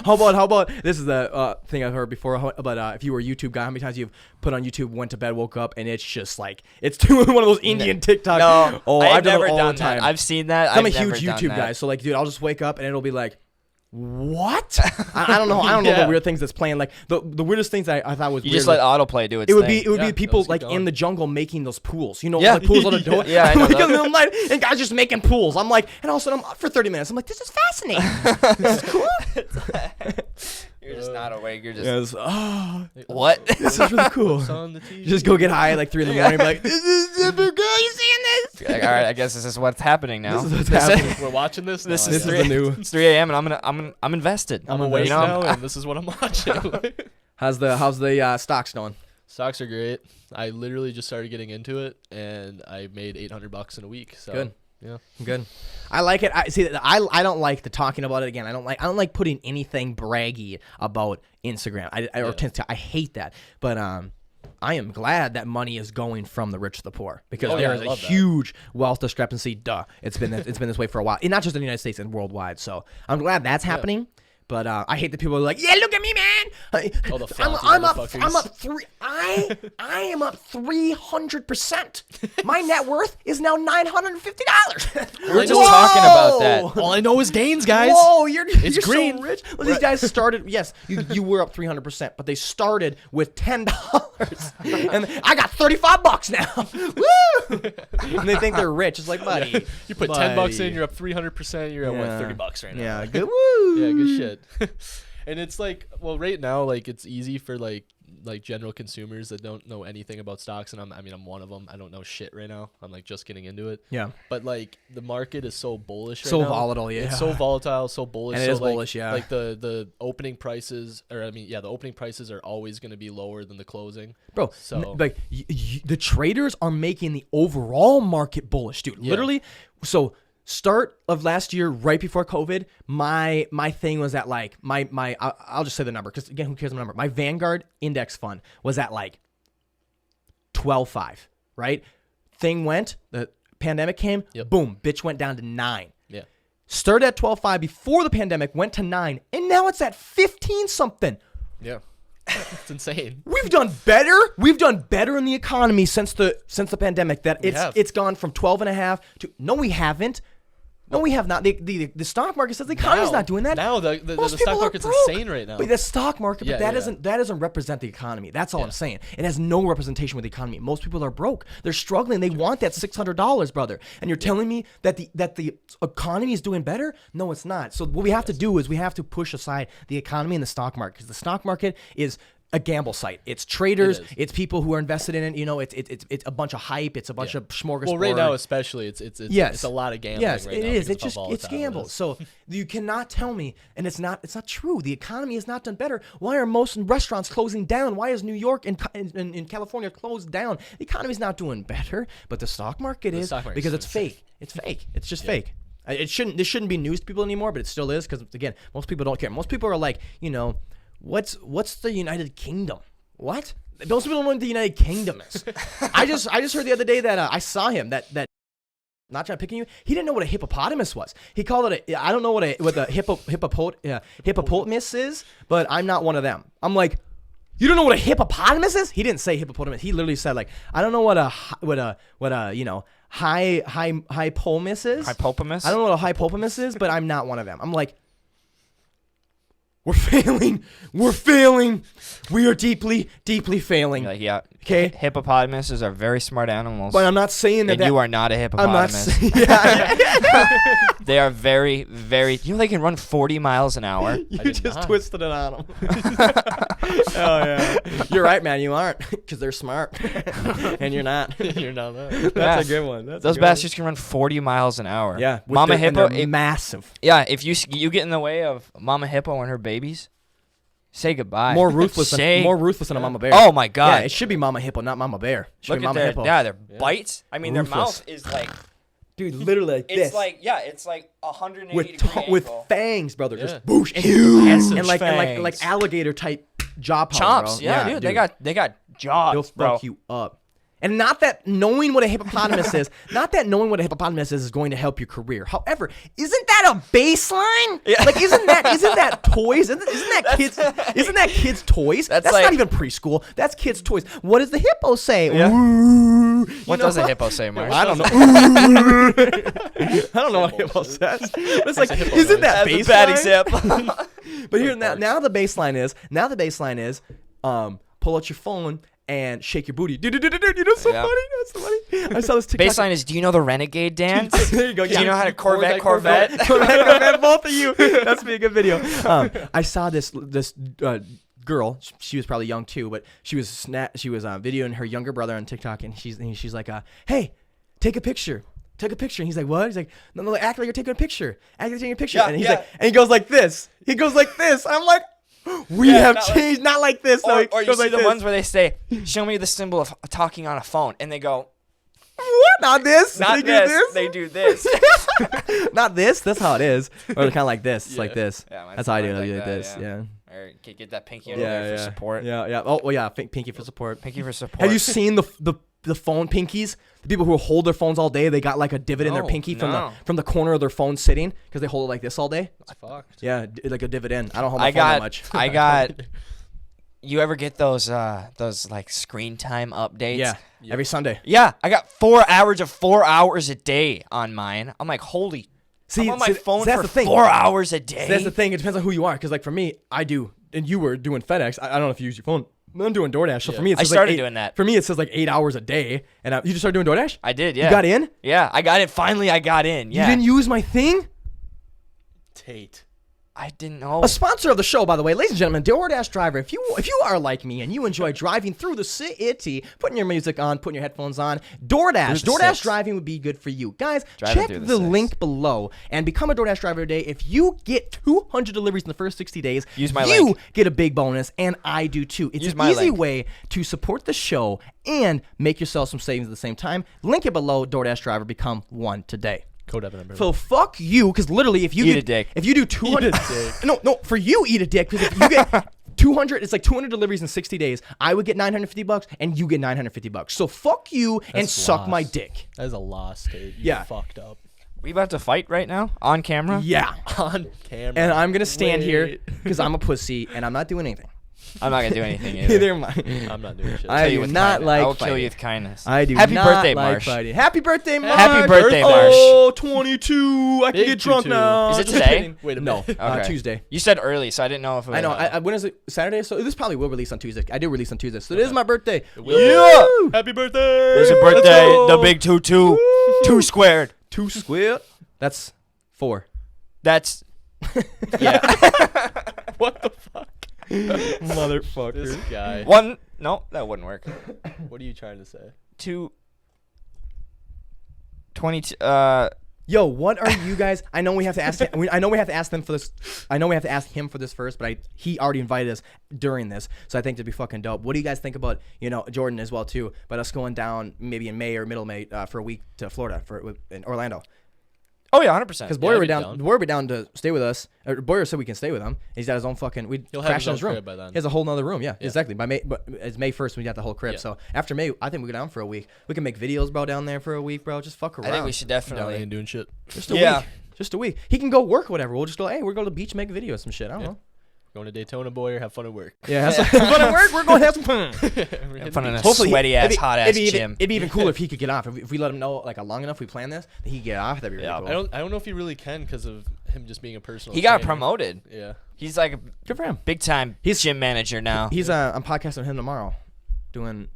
How about this is the thing I've heard before, but if you were a YouTube guy, how many times you've put on YouTube, went to bed, woke up, and it's just like it's one of those Indian TikToks. No, I've never done it all done the time. that. I've seen that. I'm a huge YouTube guy, so like, dude, I'll just wake up and it'll be like, what? I don't know. I don't know the weird things that's playing. Like the weirdest things I thought was you weird, just let autoplay do its thing. It would be people like in the jungle making those pools. You know, Yeah. like pools on the door. Yeah, I know like that. in the middle of the night, and guys just making pools. I'm like, and all of a sudden I'm up for 30 minutes. I'm like, this is fascinating. This is cool. You're just not awake. You're just what? This is really cool. You Just go get high at like 3 in the morning. Be like, this is super cool. You seeing this? Like, all right, I guess this is what's happening now. This is what's happening. We're watching this. This No, is I the new. It's 3 a.m. and I'm invested. I'm awake now, and this is what I'm watching. How's the stocks going? Stocks are great. I literally just started getting into it, and I made $800 in a week. So Good. Yeah, good. I like it. I don't like the talking about it again. I don't like putting anything braggy about Instagram. I hate that. But I am glad that money is going from the rich to the poor, because there is a huge wealth discrepancy. It's been this way for a while, and not just in the United States and worldwide. So I'm glad that's happening. But I hate that people are like, yeah, look at me, man. I'm up 300%. My net worth is now $950. We were just talking about that. all I know is gains, guys. Whoa, you're green. so rich. Well, these guys started. Yes, you were up 300%, but they started with $10, and I got $35 now. Woo! And they think they're rich. It's like, buddy, You put $10 in, you're up 300%. You're at $30 right now. Yeah, good. Woo! Yeah, good shit. And it's like, well, right now, like, it's easy for like general consumers that don't know anything about stocks, and I'm one of them. I don't know shit right now. I'm like just getting into it. Yeah. But like the market is so bullish right so now. volatile. Yeah. It's so volatile, so bullish. And it so is like, bullish. Yeah. Like the opening prices, the opening prices are always going to be lower than the closing. Bro, so like the traders are making the overall market bullish, dude. Yeah. Literally. So start of last year, right before COVID, my thing was at like I'll just say the number, because again, who cares the number? My Vanguard index fund was at like 12.5, right? Thing went, the pandemic came, boom, bitch went down to 9. Yeah. Started at 12.5 before the pandemic, went to 9, and now it's at 15 something. Yeah. It's insane. We've done better. We've done better in the economy since the pandemic. That it's gone from 12.5 to no, we haven't. No, we have not. The stock market says the economy's not doing that. Now the stock market's insane right now. But the stock market, but that doesn't represent the economy. That's all I'm saying. It has no representation with the economy. Most people are broke. They're struggling. They want that $600, brother. And you're telling me that the economy is doing better? No, it's not. So what we have to do is we have to push aside the economy and the stock market, because the stock market is a gamble site. It's traders. It's people who are invested in it. You know, it's a bunch of hype. It's a bunch of smorgasbord. Well, right now especially, it's a lot of gambling. Yes, right it now is. it's gamble. So you cannot tell me, and it's not true. The economy has not done better. Why are most restaurants closing down? Why is New York and California closed down? The economy's not doing better, but the stock market is, because it's fake. It's fake. It's just fake. This shouldn't be news to people anymore, but it still is, because again, most people don't care. Most people are like, you know, what's the United Kingdom? What? Most people don't know what the United Kingdom is. I just heard the other day that I saw him that not trying to pick on you. He didn't know what a hippopotamus was. He called it I don't know what a hippopotamus is, but I'm not one of them. I'm like, You don't know what a hippopotamus is? He didn't say hippopotamus. He literally said like, I don't know what a hypopomus is. Hypopomus? I don't know what a hypopomus is, but I'm not one of them. I'm like, we're failing. We're failing. We are deeply, deeply failing. Like, yeah. Okay. Hippopotamuses are very smart animals. But I'm not saying that. And you are not a hippopotamus. I'm not yeah. They are very, very. You know they can run 40 miles an hour. You just twisted it on them. Oh yeah. You're right, man. You aren't, because they're smart, and you're not. You're not that. That's a good one. Those bastards can run 40 miles an hour. Yeah. Mama hippo, massive. Yeah. If you get in the way of Mama hippo and her babies, say goodbye. More ruthless than a mama bear. Oh my god. Yeah, it should be Mama hippo, not Mama bear. It should Look be at Mama their hippo. their bites. I mean, Ruthless. their mouth is like, dude, literally like it's this. it's like 180 degree with angle. fangs, brother. Yeah. Just boosh, Huge and like fangs. alligator type jaw power, Chomps. bro. Yeah, dude. They got jaws, They'll bro. fuck you up. And not that knowing what a hippopotamus is going to help your career. However, isn't that a baseline? Yeah. Like, isn't that toys? Isn't that kids' toys? That's like, not even preschool. That's kids' toys. What does the hippo say? Yeah. Ooh. What does a hippo say, Marshal? I don't know. I don't know what a hippo says. But it's like, isn't that baseline? That's a bad example. But here now the baseline is pull out your phone and shake your booty. Dude, that's so funny. That's so funny. I saw this TikTok. Baseline is, do you know the Renegade dance? There you go. Do you know how to Corvette? Corvette, both of you. That's be a good video. I saw this girl. She was probably young too, but she was videoing her younger brother on TikTok, and she's like, hey, take a picture. Take a picture. And he's like, what? He's like, no, act like you're taking a picture. Act like you're taking a picture. Yeah, and he's like, and he goes like this. I'm like, we have changed. Not like this. Or you goes see like the this. ones where they say, show me the symbol of talking on a phone. And they go, what? Not this. not this. They do this. Not this. That's how it is. Or kind of like this. It's like this. Yeah, that's how I do it. I like do like that, this. Yeah. Or get that pinky under there for support. Yeah. Oh, well, yeah. Pinky for support. Pinky for support. Have you seen the phone pinkies? The people who hold their phones all day, they got like a divot in their pinky from the corner of their phone sitting because they hold it like this all day. That's fucked. Yeah, like a divot in. I don't hold my phone that much. I got. You ever get those like screen time updates? Yeah, every Sunday. Yeah, I got 4 hours of 4 hours a day on mine. I'm like, holy. I'm on my phone for 4 hours a day. So that's the thing. It depends on who you are. Because like for me, I do, and you were doing FedEx. I don't know if you use your phone. I'm doing DoorDash. So for me, I started doing that. For me, it says like 8 hours a day. And you just started doing DoorDash? I did, yeah. You got in? Yeah, I got in. Finally, I got in. Yeah. You didn't use my thing? Tate. I didn't know. A sponsor of the show, by the way, ladies and gentlemen, DoorDash driver. If you are like me and you enjoy driving through the city, putting your music on, putting your headphones on, DoorDash driving would be good for you. Guys, check the link below and become a DoorDash driver today. If you get 200 deliveries in the first 60 days, you get a big bonus, and I do too. It's an easy way to support the show and make yourself some savings at the same time. Link it below, DoorDash driver, become one today. Code Evan number. So fuck you, because literally, if you eat a dick. If you do 200, no, for you eat a dick, because if you get 200, it's like 200 deliveries in 60 days. I would get $950, and you get $950. So fuck you and suck my dick. That is a loss, dude. You fucked up. We about to fight right now on camera? Yeah, on camera. And I'm gonna stand here because I'm a pussy and I'm not doing anything. I'm not gonna do anything either. Neither am I. I'm not doing shit. I do not like I will fighting. kill you with kindness. I do Happy not birthday, like Marsh. fighting. Happy birthday, Marsh. Happy birthday, Marsh. Oh, 22. I can Big get drunk 22. now. Is it Just today? kidding. Wait a No, minute. Tuesday. You said early, so I didn't know if it was. I know. When is it? Saturday? So this probably will release on Tuesday. I do release on Tuesday. So it is my birthday. Yeah. Happy birthday. It's your birthday. The big 2-2. 2 squared. 2 squared? That's 4. That's. Yeah. What the fuck? Motherfucker. This guy. 1. No, that wouldn't work. What are you trying to say? 2. 22. Yo, what are you guys? I know we have to ask. I know we have to ask them for this. I know we have to ask him for this first, but he already invited us during this, so I think it'd be fucking dope. What do you guys think about Jordan as well too? But us going down maybe in May or middle May for a week to Florida in Orlando. Oh yeah, 100%. Because Boyer would down to stay with us. Boyer said we can stay with him. He's got his own fucking. He'll crash in his room. By then. He has a whole nother room. Yeah, exactly. By May, but it's May 1st. We got the whole crib. Yeah. So after May, I think we go down for a week. We can make videos, bro, down there for a week, bro. Just fuck around. I think we should definitely. Ain't doing shit. Just a week. Just a week. He can go work or whatever. We'll just go. Hey, we're going to the beach, make videos, some shit. I don't know. Going to Daytona, boy, or have fun at work. Yeah, have fun at work. We're going to have some fun. Have fun in a sweaty ass, hot ass gym. It'd be even cooler if he could get off. If we let him know like long enough, we plan this, that he could get off. That'd be really cool. I don't know if he really can because of him just being a personal. He got promoted. Yeah, he's like good for him. Big time. He's gym manager now. He's I'm podcasting with him tomorrow, doing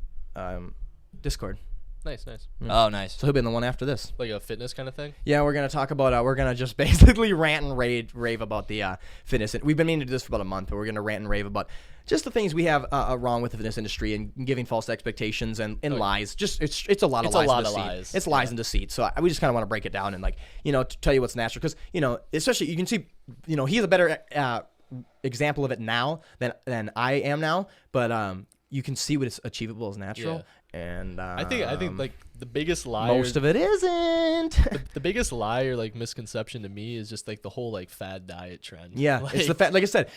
Discord. Nice. Oh, nice. So he'll be in the one after this. Like a fitness kind of thing? Yeah, we're going to talk about, we're going to just basically rant and rave about the fitness. And we've been meaning to do this for about a month, but we're going to rant and rave about just the things we have wrong with the fitness industry and giving false expectations and lies. Just it's a lot of lies. It's lies and deceit. So we just kind of want to break it down and to tell you what's natural. Because, especially you can see, he's a better example of it now than I am now. But you can see what is achievable as natural. Yeah. And I think like the biggest lie, most of it isn't. The biggest lie or like misconception to me is just like the whole like fad diet trend. Yeah, it's the fat. Like I said,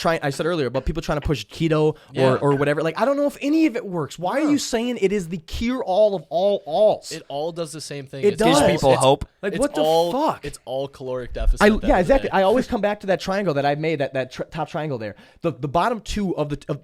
I said earlier about people trying to push keto or whatever. Like I don't know if any of it works. Why are you saying it is the cure all of all alls? It all does the same thing. It does. Gives people hope. Like what the fuck? It's all caloric deficit. Yeah, exactly. I always come back to that triangle that I made. That top triangle there. The bottom two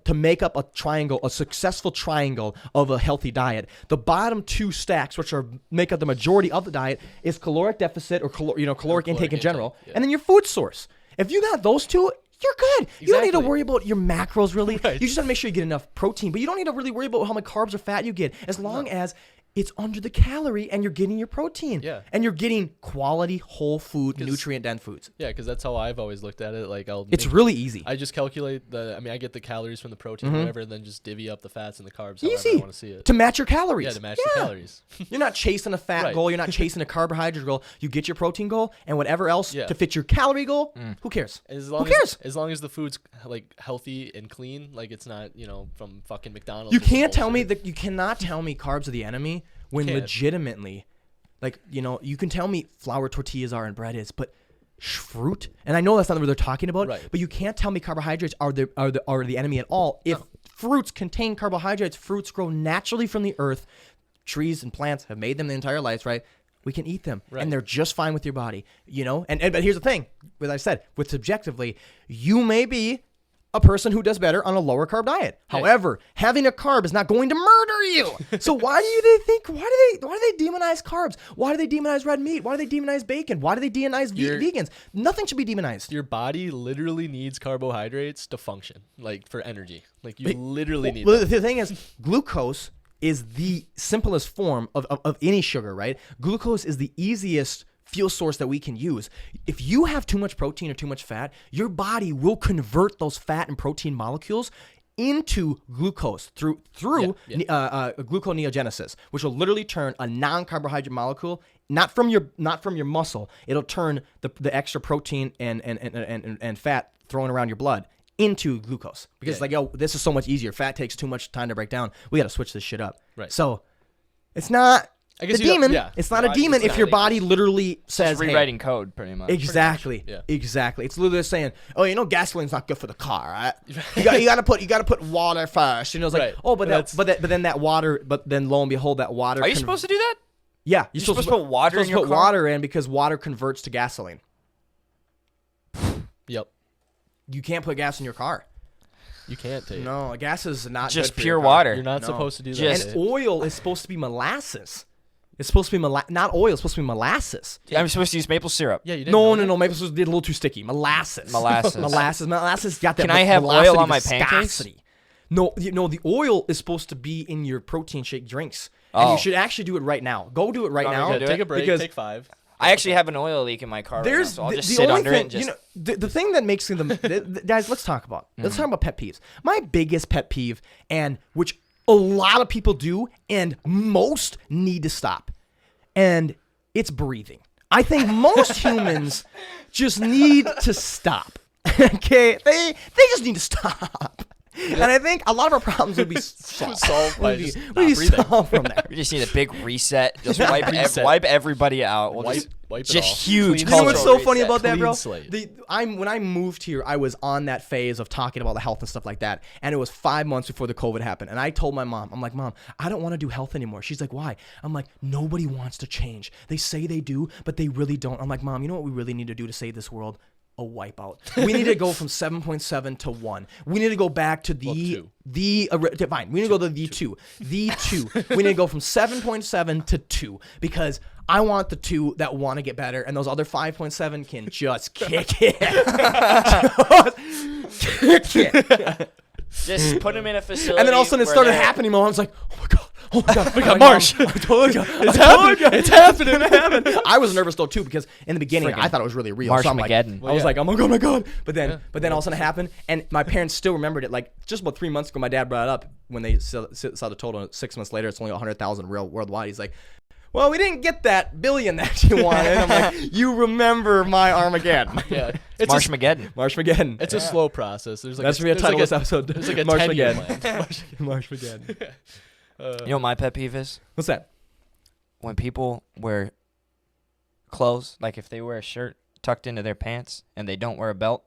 to make up a triangle, a successful triangle of a healthy diet. The bottom two stacks, which make up the majority of the diet, is caloric deficit or caloric intake in general, and then your food source. If you got those two, you're good. Exactly. You don't need to worry about your macros really. Right. You just got to make sure you get enough protein, but you don't need to really worry about how much carbs or fat you get, as long as it's under the calorie and you're getting your protein. Yeah. And you're getting quality whole food, nutrient dense foods. Yeah, because that's how I've always looked at it. Like it's really easy. I just calculate I get the calories from the protein or whatever, and then just divvy up the fats and the carbs however I want to see it. To match your calories. Yeah, to match the calories. You're not chasing a fat goal. You're not chasing a carbohydrate goal. You get your protein goal and whatever else to fit your calorie goal. Who cares? Who cares? As long as the food's like healthy and clean, like it's not from fucking McDonald's. You can't tell me that. You cannot tell me carbs are the enemy. When legitimately, you can tell me flour tortillas are and bread is, but fruit, and I know that's not what they're talking about, but you can't tell me carbohydrates are the enemy at all. If fruits contain carbohydrates, fruits grow naturally from the earth. Trees and plants have made them their entire lives, right? We can eat them, and they're just fine with your body, And but here's the thing, as I said, with subjectively, you may be a person who does better on a lower carb diet. However, having a carb is not going to murder you. So why do they demonize carbs? Why do they demonize red meat? Why do they demonize bacon? Why do they demonize vegans? Nothing should be demonized. Your body literally needs carbohydrates to function, like for energy. Like you literally need. Well, the thing is, glucose is the simplest form of any sugar, right? Glucose is the easiest fuel source that we can use. If you have too much protein or too much fat, your body will convert those fat and protein molecules into glucose through gluconeogenesis, which will literally turn a non-carbohydrate molecule, not from your muscle. It'll turn the extra protein and fat thrown around your blood into glucose, because this is so much easier. Fat takes too much time to break down. We got to switch this shit up. Right. So it's not. I guess it's not a demon if your body literally says, it's rewriting code, pretty much. Exactly. Pretty much. Yeah. Exactly. It's literally saying, gasoline's not good for the car, right? You gotta put water first. It's like, but then that water, but then lo and behold, that water. Are you supposed to do that? Yeah, you're supposed to put water in your car? Put water in because water converts to gasoline. Yep. You can't put gas in your car. You can't take. No, gas is not just good pure water. You're not supposed to do that. And oil is supposed to be molasses. It's supposed to be not oil. It's supposed to be molasses. I'm supposed to use maple syrup. Yeah, you didn't. No. Maple syrup did a little too sticky. Molasses. Molasses got that. Can I have oil on my pancakes? No, the oil is supposed to be in your protein shake drinks, and you should actually do it right now. Go do it right now. Take a break. Take 5. I actually have an oil leak in my car right now, so I'll just sit under it and just... the thing that makes them... guys, let's talk about pet peeves. My biggest pet peeve, and which a lot of people do, and most need to stop, and it's breathing. I think most humans just need to stop. Okay? They just need to stop. And I think a lot of our problems would be solved by just not breathing. From there. We just need a big reset. Just wipe everybody out. We'll wipe just huge. You know what's so funny about that, bro? When I moved here, I was on that phase of talking about the health and stuff like that. And it was 5 months before the COVID happened. And I told my mom, I'm like, Mom, I don't want to do health anymore. She's like, why? I'm like, nobody wants to change. They say they do, but they really don't. I'm like, Mom, you know what we really need to do to save this world? a wipeout. We need to go from 7.7 to 1. We need to go back to fine. We need to go to the 2. The 2. We need to go from 7.7 to 2 because I want the 2 that want to get better, and those other 5.7 can just kick it. Just kick it. Just put him in a facility. And then all of a sudden it started happening. I was like, oh my god. Oh my god, we got Marsh. I told you. It's happening. I was nervous though too because in the beginning I thought it was really real. Marshmageddon. So I was like, oh my god. But then all of a sudden it happened, and my parents still remembered it. Like just about 3 months ago, my dad brought it up when they saw the total. 6 months later, it's only 100,000 real worldwide. He's like, well, we didn't get that billion that you wanted. I'm like, you remember my Armageddon. Yeah. It's Marshmageddon. Marshmageddon. It's a slow process. There's like that's going to be a title of this episode. There's like a Marshmageddon. Marshmageddon. You know what my pet peeve is? What's that? When people wear clothes, like if they wear a shirt tucked into their pants and they don't wear a belt.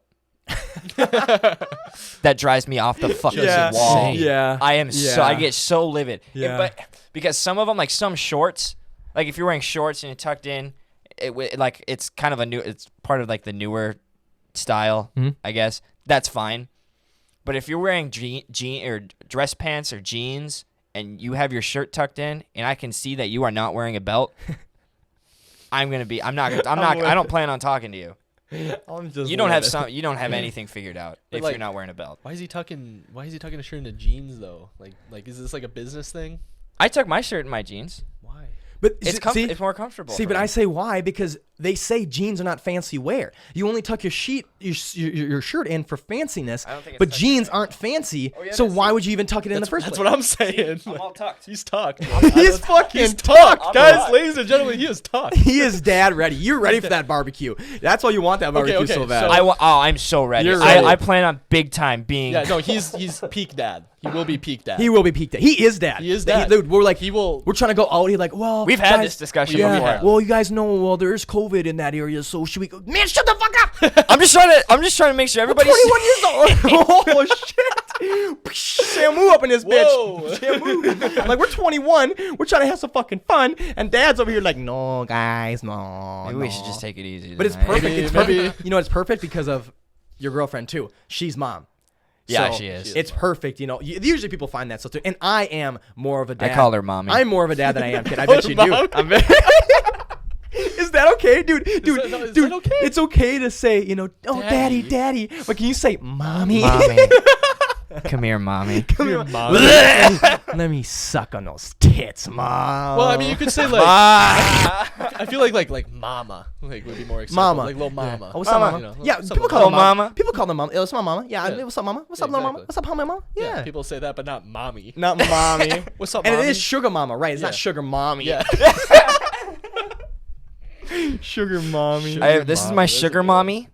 That drives me off the fucking wall. Yeah. I get so livid. Yeah. But because some of them, like some shorts, like if you're wearing shorts and you're tucked in, it's kind of it's part of like the newer style, I guess. That's fine. But if you're wearing jean or dress pants or jeans and you have your shirt tucked in and I can see that you are not wearing a belt, I don't plan on talking to you. You don't have anything figured out if you're not wearing a belt. Why is he tucking a shirt into jeans though? Like is this like a business thing? I tuck my shirt in my jeans. Why? But it's more comfortable. See, but I say why because they say jeans are not fancy wear. You only tuck your shirt in for fanciness, but jeans aren't fancy. Oh, yeah, so why would you even tuck it in the first place? That's what I'm saying. I'm all tucked. He's tucked. He's fucking tucked. Guys, ladies and gentlemen, he is tucked. He is dad ready. You're ready for that barbecue. That's why you want that barbecue so bad. I'm so ready. You're ready. I plan on big time being. Yeah, no, he's peak dad. He will be peak dad. He will be peak dad. He is dad. He is dad. Dude, we're trying to go out. He's like, well, we've had this discussion before. Well, you guys know, there's COVID in that area, so should we go? Man, shut the fuck up! I'm just trying to make sure everybody's 21 years old. Oh shit! Shamu up in this bitch. Shamu. I'm like, we're 21. We're trying to have some fucking fun, and Dad's over here like, no, guys, no. Maybe we should just take it easy. But it's perfect. It's perfect. You know, it's perfect because of your girlfriend too. She's mom. Yeah, she is. It's perfect. You know, usually people find that stuff too. And I am more of a dad. I call her mommy. I'm more of a dad than I am kid. I bet you do. Is that okay, dude? Dude, that okay? It's okay to say, daddy. But can you say, mommy? Come here, mommy. Come here, mommy. Let me suck on those tits, mom. Well, I mean, you could say like. I feel like mama would be more acceptable. Mama, like little mama. Yeah. Oh, what's up, mama? People call them mama. People call them mama. What's my mama? Yeah. What's up, mama? What's up, little mama? What's up, homie, mama? Yeah. People say that, but not mommy. Not mommy. What's up, mommy? And it is sugar mama, right? It's not sugar mommy. Yeah. Sugar mommy. This is my sugar mommy.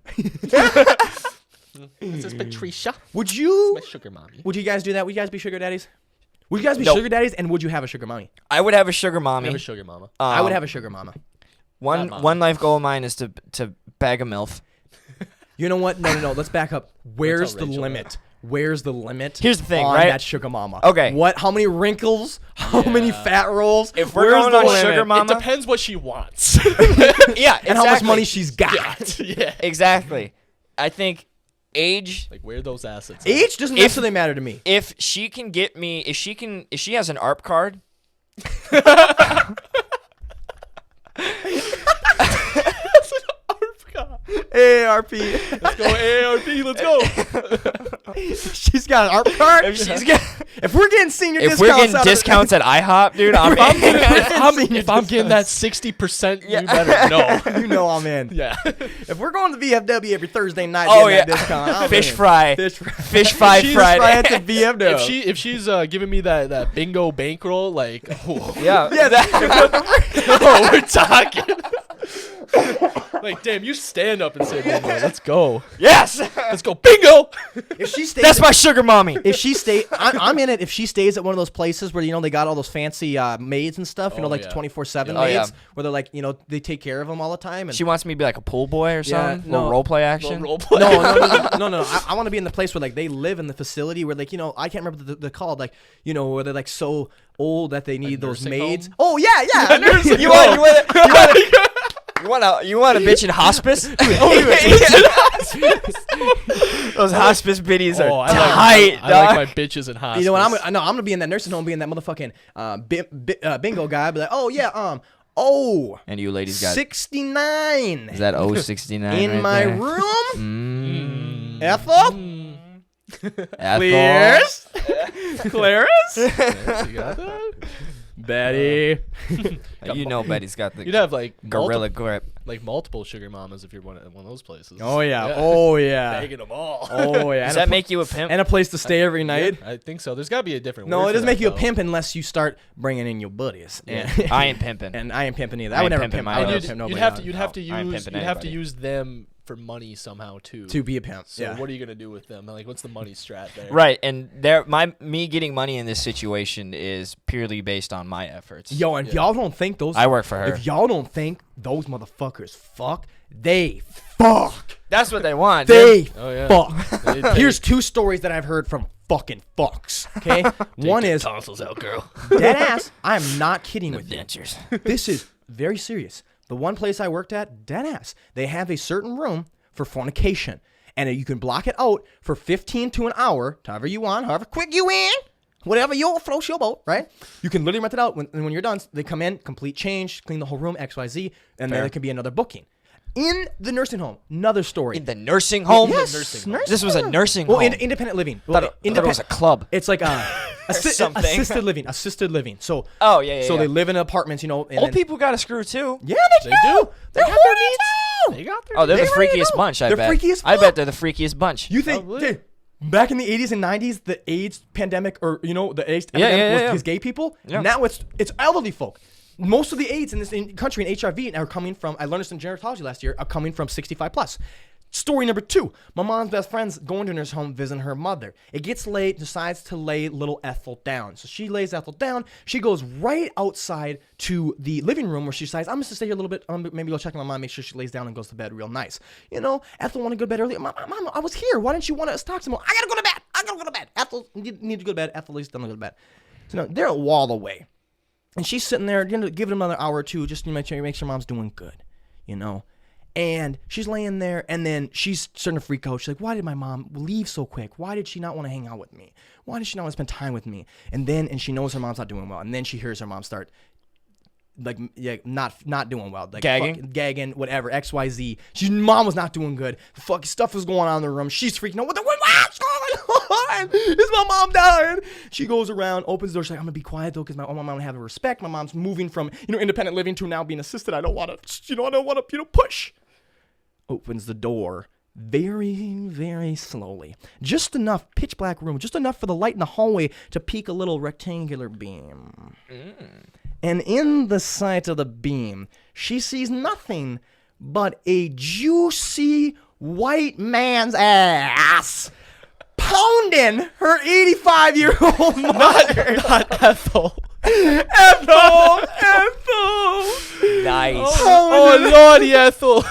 This is Patricia. Would you? My sugar mommy. Would you guys do that? Would you guys be sugar daddies? Would you guys be sugar daddies? And would you have a sugar mommy? I would have a sugar mommy. I have a sugar mama. I would have a sugar mama. One life goal of mine is to bag a MILF. You know what? No. Let's back up. Where's the limit? Where's the limit? Here's the thing, on right? That sugar mama. Okay. What? How many wrinkles? How many fat rolls? If we're going on sugar mama, it depends what she wants. Yeah, and how much money she's got. Yeah. Exactly. I think age. Like where those assets? Age doesn't necessarily matter to me. If she can get me, if she has an ARP card. AARP. Let's go AARP. Let's go. She's got an ARP card. If we're getting senior discounts, if we're getting discounts at IHOP, dude, if I'm getting that 60%, you better know. You know I'm in. Yeah. If we're going to VFW every Thursday night, that discount, I'm fish in. fry, fish fry Friday. At the VFW. If she's giving me that bingo bankroll, like, yeah, we're talking. Like, damn, you stand up and say, bingo, let's go. Yes. Let's go, bingo. If she stays, that's my sugar mommy. If she stays, I'm in it. If she stays at one of those places where, they got all those fancy maids and stuff, the 24/7 maids, where they're like, they take care of them all the time. And she wants me to be like a pool boy or something. No role play action. No. I want to be in the place where like they live in the facility where like, I can't remember the called, like, where they're like so old that they need those maids. Home? Oh yeah. You want a bitch in hospice? Those hospice biddies are tight. I like my bitches in hospice. You know what? I'm gonna be in that nursing home, being that motherfucking bingo guy. Be like, oh yeah, and you ladies got 69. Is that 69 in right my there? room? Ethel? Ethel? Clarice? You got that? Betty. You know Betty's got the You'd have like gorilla grip. Like multiple sugar mamas if you're one of those places. Oh yeah. Oh yeah. Begging them all. Oh yeah. Does that make you a pimp? And a place to stay every night? Yeah, I think so. There's got to be a different No, word it doesn't make you a though. pimp unless you start bringing in your buddies. Yeah. I ain't pimping. And I ain't pimping either. I I would ain't never pimping pimp. my I would house. never pimp nobody. You'd have to I ain't use pimping anybody. use them for money somehow too. To be a pimp. So yeah. what are you gonna do with them? Like, what's the money strat there? Right, and me getting money in this situation is purely based on my efforts. Yo, and y'all don't think those... I work for her. If y'all don't think those motherfuckers fuck, they fuck. That's what they want. They dude. Oh, yeah. fuck. Here's 2 stories that I've heard from fucking fucks, okay? One is... tonsils out, girl. Dead ass. I am not kidding with you. Dentures. This is very serious. The one place I worked at, dead ass. They have a certain room for fornication. And you can block it out for 15 to an hour, however you want, however quick you in, whatever your floats your boat, right? You can literally rent it out. When you're done, they come in, complete change, clean the whole room, XYZ, and then there can be another booking. In the nursing home, another story. In the nursing home? Yes, nursing nursing This was a home. nursing home. Well, independent living. I thought it was a club. It's like something. assisted living. Assisted living. So, Oh, yeah. so they live in apartments, you know. And Old then, people got a screw, too. yeah, they do. They got their needs too. They got their Oh, they're They the ready to freakiest go. bunch, I They're bet. freaky as I fuck. bet they're the freakiest bunch. You think dude, back in the 80s and 90s, the AIDS pandemic, or the AIDS epidemic was gay people? Yeah. Now it's elderly folk. Most of the AIDS in this country and HIV are coming from, I learned this in gerontology last year, are coming from 65 plus. Story number 2. My mom's best friend's going to nurse home visiting her mother. It gets late, decides to lay little Ethel down. So she lays Ethel down. She goes right outside to the living room where she decides, I'm just to stay here a little bit, maybe go check on my mom, make sure she lays down and goes to bed real nice. You know, Ethel wanted to go to bed early. Mom, I was here. Why didn't you want us to talk some more? I gotta go to bed. Ethel need to go to bed. Ethel lays down to go to bed. So now they're a wall away. And she's sitting there, giving them another hour or two just to make sure mom's doing good, you know. And she's laying there, and then she's starting to freak out. She's like, why did my mom leave so quick? Why did she not want to hang out with me? Why did she not want to spend time with me? And she knows her mom's not doing well. And then she hears her mom start, like, not doing well. Like, gagging, whatever, XYZ. Mom was not doing good. Fuck, stuff was going on in the room. She's freaking out. What's going on? Is my mom dying? She goes around, opens the door. She's like, I'm going to be quiet, though, because my mom will have a respect. My mom's moving from, independent living to now being assisted. I don't want to, push. Opens the door very, very slowly. Just enough, pitch black room, just enough for the light in the hallway to peek a little rectangular beam. And in the sight of the beam, she sees nothing but a juicy white man's ass pounding her 85-year-old mother. Not Ethel. Ethel. Nice. Oh, Lordy, Ethel.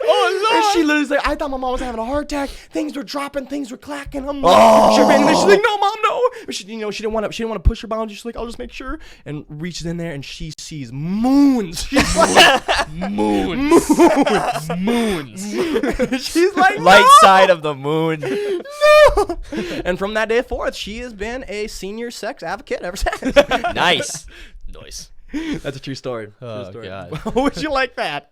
Oh, Lord. And she literally's like, I thought my mom was having a heart attack. Things were dropping. Things were clacking. I'm like, she ran in there. She's like, no, mom, no. But she didn't want to push her boundaries. She's like, I'll just make sure. And reaches in there and she sees moons. She's like, moons. She's like, Light side of the moon. No. And from that day forth, she has been a senior sex advocate ever since. Nice. That's a true story. Oh, God. How would you like that?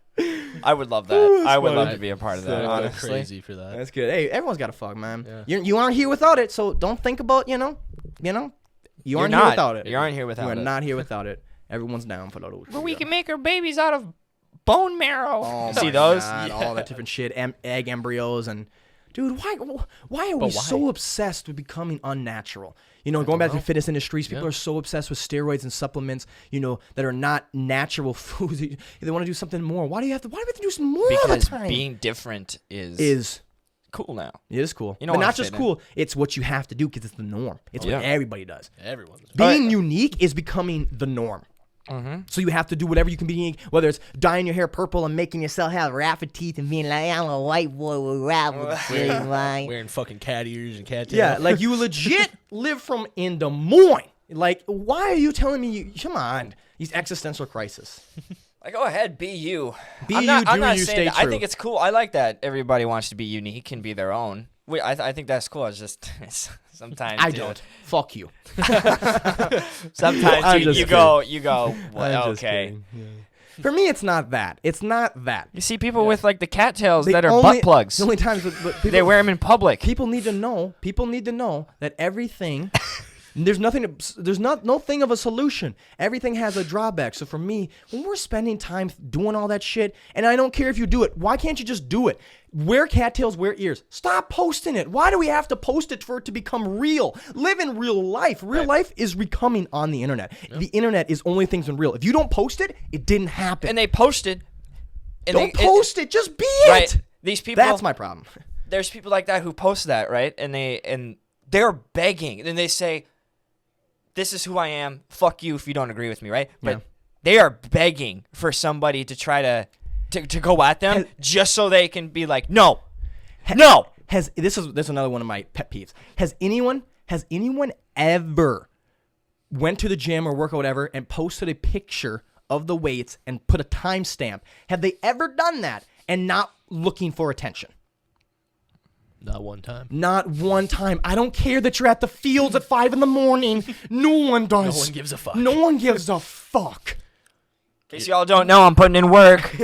I would love that. I would love to be a part of that, honestly. Crazy for that. That's good. Hey, everyone's got to fuck, man. Yeah. You aren't here without it, so don't think about, you aren't here without it. You aren't here without it. You are not here without it. Everyone's down for those. But we can make our babies out of bone marrow. Oh, See my those? God, all that different shit, egg embryos, and dude, why are we so obsessed with becoming unnatural? Going back to the fitness industries, people are so obsessed with steroids and supplements, that are not natural foods. They want to do something more. Why do we have to do some more all the time? Because being different is cool now. It is cool. You know but what not I'm just saying, cool. It's what you have to do because it's the norm. It's what everybody does. Everyone. Being unique is becoming the norm. Mm-hmm. So you have to do whatever you can be unique, whether it's dyeing your hair purple and making yourself have rabbit teeth and being like, I'm a white boy with rabbit teeth. Wearing fucking cat ears and cat tail. Yeah, like you legit live from in Des Moines. Like, why are you telling me? Come on, these existential crisis. Like, go ahead, be you. I'm not saying stay that. true. I think it's cool. I like that everybody wants to be unique and be their own. I think that's cool. It's just sometimes I don't. Fuck you. Sometimes you go. Well, okay. For me, it's not that. It's not that. You see people with like the cattails that are butt plugs. The only times they wear them in public. People need to know that everything. There's nothing. There's no thing of a solution. Everything has a drawback. So for me, when we're spending time doing all that shit, and I don't care if you do it, why can't you just do it? Wear cattails, wear ears. Stop posting it. Why do we have to post it for it to become real? Live in real life. Real life is becoming on the internet. Yep. The internet is only things when real. If you don't post it, it didn't happen. And they posted. Don't post it. Just be it. Right. These people. That's my problem. There's people like that who post that, right? And they're begging, and they say, "This is who I am. Fuck you if you don't agree with me," right? But they are begging for somebody to try to go at them just so they can be like, no. This is another one of my pet peeves. Has anyone ever went to the gym or work or whatever and posted a picture of the weights and put a timestamp? Have they ever done that and not looking for attention? Not one time. Not one time. I don't care that you're at the fields at 5 a.m. No one does. No one gives a fuck. No one gives a fuck. In case y'all don't know, I'm putting in work.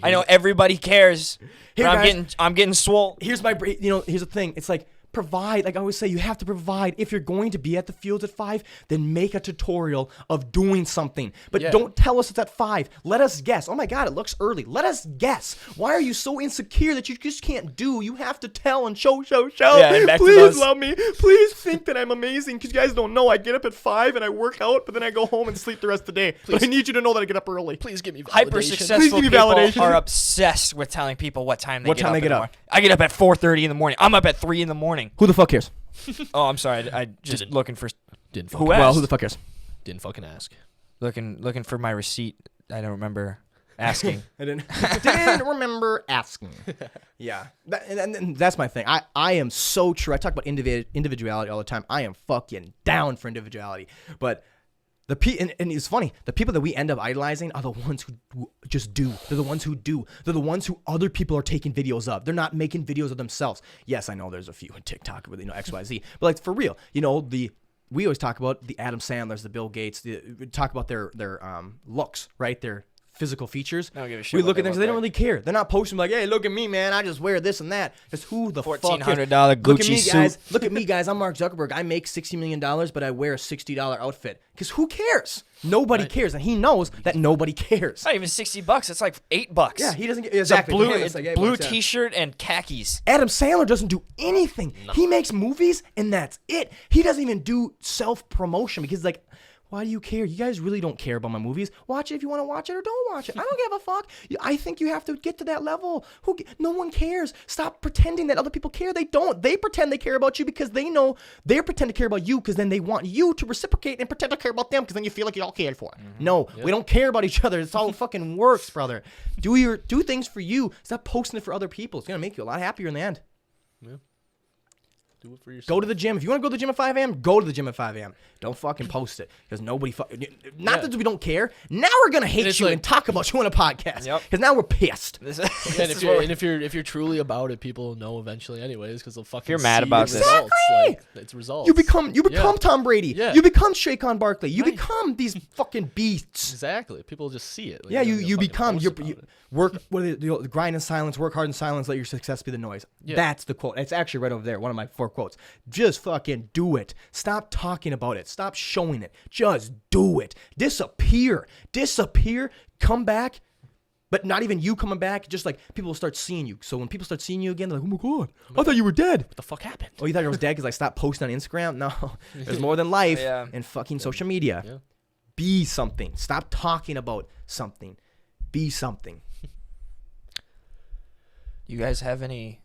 I know everybody cares. Here, guys, I'm getting swole. Here's the thing. It's like, provide, like I always say, you have to provide. If you're going to be at the fields at 5, then make a tutorial of doing something. But don't tell us it's at 5. Let us guess. Oh my God, it looks early. Let us guess. Why are you so insecure that you just can't do? You have to tell and show. Yeah, please love me. Please think that I'm amazing. Because you guys don't know, I get up at 5 and I work out, but then I go home and sleep the rest of the day. Please. But I need you to know that I get up early. Please give me validation. Hyper successful people are obsessed with telling people what time they get up. I get up at 4:30 in the morning. I'm up at 3 in the morning. Who the fuck cares? Oh, I'm sorry. I just looking for. Didn't who asked? Well, who the fuck cares? Didn't fucking ask. Looking for my receipt. I don't remember asking. I didn't remember asking. Yeah, and that's my thing. I am so true. I talk about individuality all the time. I am fucking down for individuality, but. And it's funny, the people that we end up idolizing are the ones who just do. They're the ones who do. They're the ones who other people are taking videos of. They're not making videos of themselves. Yes, I know there's a few on TikTok with XYZ, but like for real, we always talk about the Adam Sandlers, the Bill Gates. We talk about their looks, right? Their physical features. I don't give a shit. We look at them because they don't really care. They're not posting like, "Hey, look at me, man. I just wear this and that." Just who the $1,400 fuck Gucci suit. Look at me, guys. I'm Mark Zuckerberg. I make $60 million, but I wear a $60 outfit. Because who cares? Nobody cares, and he knows that nobody cares. It's not even $60. It's like $8. Yeah, he doesn't get exactly. It's a blue T-shirt and khakis. Adam Sandler doesn't do anything. No. He makes movies, and that's it. He doesn't even do self-promotion because like. Why do you care? You guys really don't care about my movies. Watch it if you want to watch it or don't watch it. I don't give a fuck. I think you have to get to that level. No one cares. Stop pretending that other people care. They don't. They pretend they care about you because they know they pretend to care about you because then they want you to reciprocate and pretend to care about them because then you feel like you're all cared for. Mm-hmm. No, we don't care about each other. It's all fucking works, brother. Do things for you. Stop posting it for other people. It's going to make you a lot happier in the end. Yeah. Do it for yourself. Go to the gym. If you want to go to the gym at 5 a.m., go to the gym at 5 a.m. Don't fucking post it because nobody Not that we don't care. Now we're going to hate you and talk about you on a podcast because now we're pissed. If you're truly about it, people know eventually anyways because they'll fucking you're mad about this. Exactly. Like, it's results. You become Tom Brady. Yeah. You become Saquon Barkley. You become these fucking beasts. Exactly. People just see it. Like, you become grind in silence, work hard in silence, let your success be the noise. Yeah. That's the quote. It's actually right over there. One of my 4 quotes. Just fucking do it. Stop talking about it. Stop showing it. Just do it. Disappear. Come back. But not even you coming back. Just like people will start seeing you. So when people start seeing you again, they're like, "Oh my God, I thought you were dead. What the fuck happened?" Oh, you thought I was dead because I stopped posting on Instagram? No. There's more than life and fucking social media. Yeah. Be something. Stop talking about something. Be something. You guys have any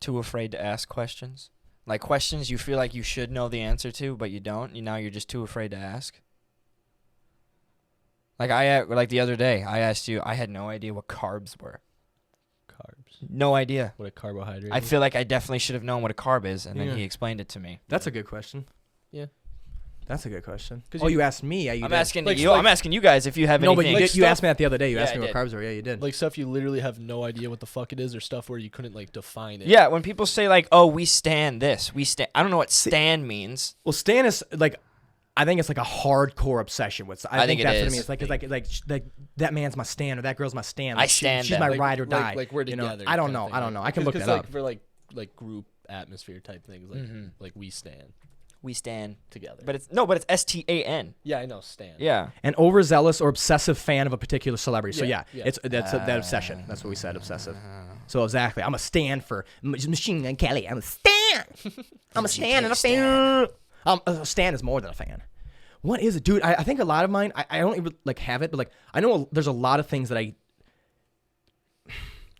too afraid to ask questions? Like questions you feel like you should know the answer to, but you don't. Now you're just too afraid to ask. Like the other day, I asked you. I had no idea what carbs were. Carbs. No idea. What a carbohydrate. I feel like I definitely should have known what a carb is, and then he explained it to me. That's a good question. Yeah. That's a good question. Oh, you asked me. Yeah, I'm asking you. I'm asking you guys if you have anything. No, but you asked me that the other day. You asked me what carbs were. Yeah, you did. Like stuff you literally have no idea what the fuck it is, or stuff where you couldn't like define it. Yeah, when people say like, "Oh, we stan this," I don't know what stan means. Well, stan is like, I think it's like a hardcore obsession with. I think that's what it means. It's like that man's my stan or that girl's my stan. Like, she's my ride or die. Like we're together. I don't know. I can look that up. For like group atmosphere type things, like we stan. We stan together. But it's STAN. Yeah, I know, stan. Yeah. An overzealous or obsessive fan of a particular celebrity. So it's that obsession. That's what we said, obsessive. So exactly. I'm a stan for Machine Gun Kelly. I'm a stan. I'm a stan and a fan. A stan is more than a fan. What is it, dude? I think a lot of mine, I don't even like have it, but like I know there's a lot of things that a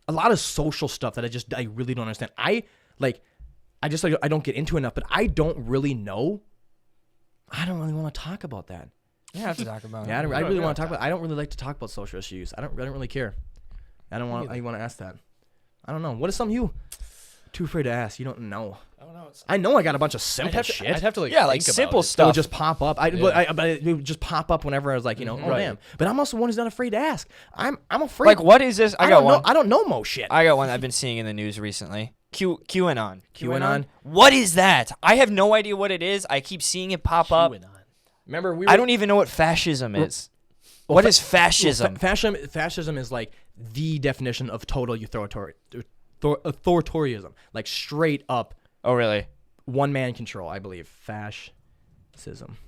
lot of social stuff that I really don't understand. I don't get into enough, but I don't really know. I don't really want to talk about that. You have to talk about it. Yeah, I really want to talk about it. I don't really like to talk about social issues. I don't really care. I don't want to ask that. I don't know. What is something you too afraid to ask? You don't know. I don't know. I know I got a bunch of simple shit. I'd have to like simple stuff. That would just pop up. But it would just pop up whenever I was like, oh damn. But I'm also one who's not afraid to ask. I'm afraid. Like, what is this? I got one. I don't know most shit. I got one I've been seeing in the news recently. QAnon. QAnon? What is that? I have no idea what it is. I keep seeing it pop up. Remember, I don't even know what fascism is. What is fascism? Fascism is like the definition of total authoritarianism. Like straight up. Oh, really? One man control, I believe. Fascism.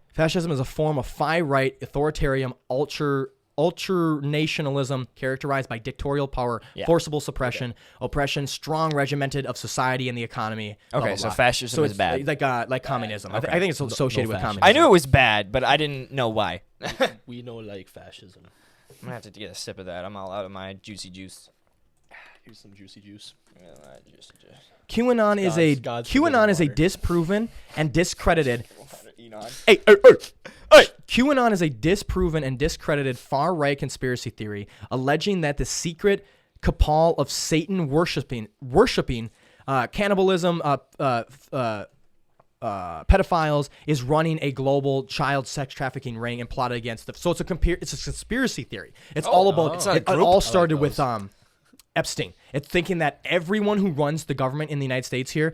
Fascism is a form of far-right authoritarian ultranationalism characterized by dictatorial power, forcible suppression, oppression, strong regimented of society and the economy. Okay, so fascism is bad. Like communism. Okay. I think it's associated with communism. I knew it was bad, but I didn't know why. We know like fascism. I'm going to have to get a sip of that. I'm all out of my juicy juice. Here's some juicy juice. QAnon is a disproven and discredited. QAnon is a disproven and discredited far-right conspiracy theory alleging that the secret cabal of Satan worshiping cannibalism, pedophiles is running a global child sex trafficking ring and plotted against the. So it's a conspiracy theory. It's all about. It all started with Epstein. It's thinking that everyone who runs the government in the United States here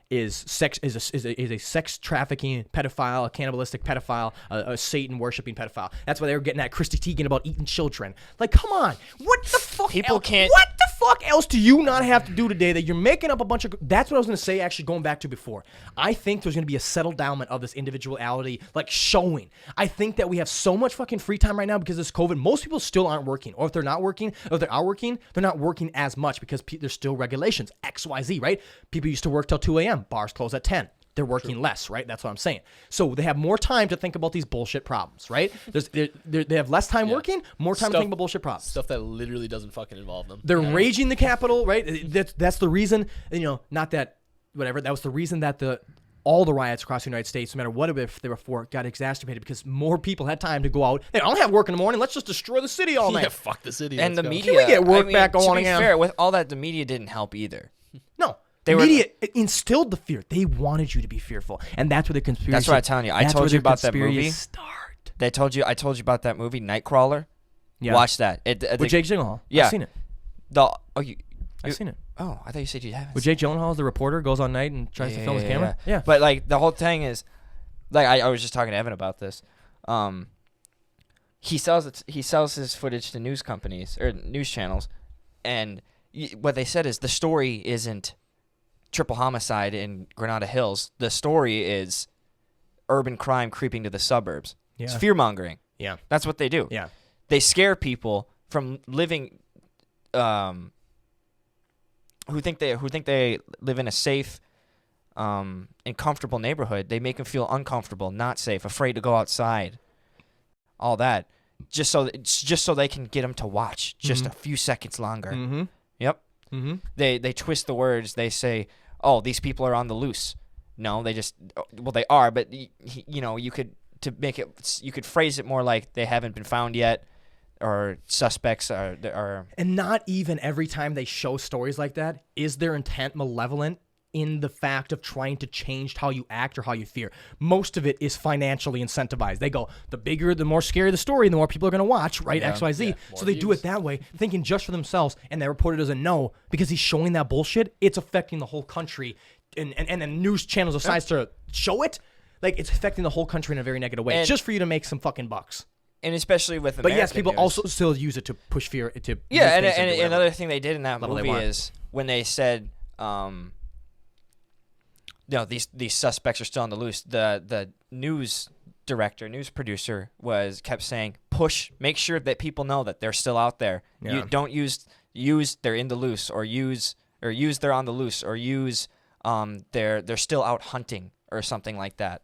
is a sex trafficking pedophile, a cannibalistic pedophile, a Satan worshiping pedophile. That's why they were getting at Christy Teigen about eating children. Like, come on, what the fuck? What the fuck else do you not have to do today that you're making up a bunch of? That's what I was gonna say. Actually, going back to before, I think there's gonna be a settled down of this individuality, like showing. I think that we have so much fucking free time right now because of this COVID. Most people still aren't working, or if they're not working, or if they are working, they're not working as much because there's still regulations. XYZ, right? People used to work till 2 a.m. Bars close at 10. They're working less, right? That's what I'm saying. So they have more time to think about these bullshit problems, right? They have less time working, more time to think about bullshit problems. Stuff that literally doesn't fucking involve them. They're raging the Capitol, right? That's the reason, not that, whatever. That was the reason that all the riots across the United States, no matter what if they were for, got exacerbated because more people had time to go out. Hey, I don't have work in the morning. Let's just destroy the city all night. Yeah, fuck the city. And the media. Can we get work back on again? To be fair, with all that, the media didn't help either. No. The media instilled the fear. They wanted you to be fearful. And that's where the conspiracy. That's what I'm telling you. I told you about that movie. Start. I told you about that movie, Nightcrawler. Yeah. Watch that. With Jake Gyllenhaal. Yeah. I've seen it. I've seen it. Oh, I thought you said you haven't. With Jake Gyllenhaal, the reporter, goes on night and tries to film his camera. Yeah. But like the whole thing is, like I was just talking to Evan about this. He sells his footage to news companies or news channels, and what they said is the story isn't triple homicide in Granada Hills. The story is urban crime creeping to the suburbs. Yeah. It's fear mongering. Yeah. That's what they do. Yeah. They scare people from living. Who think they live in a safe, and comfortable neighborhood. They make them feel uncomfortable, not safe, afraid to go outside. All that, just so they can get them to watch just a few seconds longer. Mm-hmm. Yep. Mm-hmm. They twist the words. They say, "Oh, these people are on the loose." No, they are, but you could phrase it more like they haven't been found yet. Or suspects are. And not even every time they show stories like that is their intent malevolent in the fact of trying to change how you act or how you fear. Most of it is financially incentivized. They go, the bigger, the more scary the story, the more people are going to watch, right? Yeah. XYZ. Yeah, so they do it that way, thinking just for themselves, and that reporter doesn't know because he's showing that bullshit. It's affecting the whole country, and then news channels decides to show it. Like, it's affecting the whole country in a very negative way, just for you to make some fucking bucks. And especially with American But yes, people news. also still use it to push fear. Yeah, and another thing they did in that movie is when they said, these suspects are still on the loose. The news director, news producer kept saying, make sure that people know that they're still out there. Yeah. You don't use they're in the loose, or use they're on the loose, or use they're still out hunting or something like that.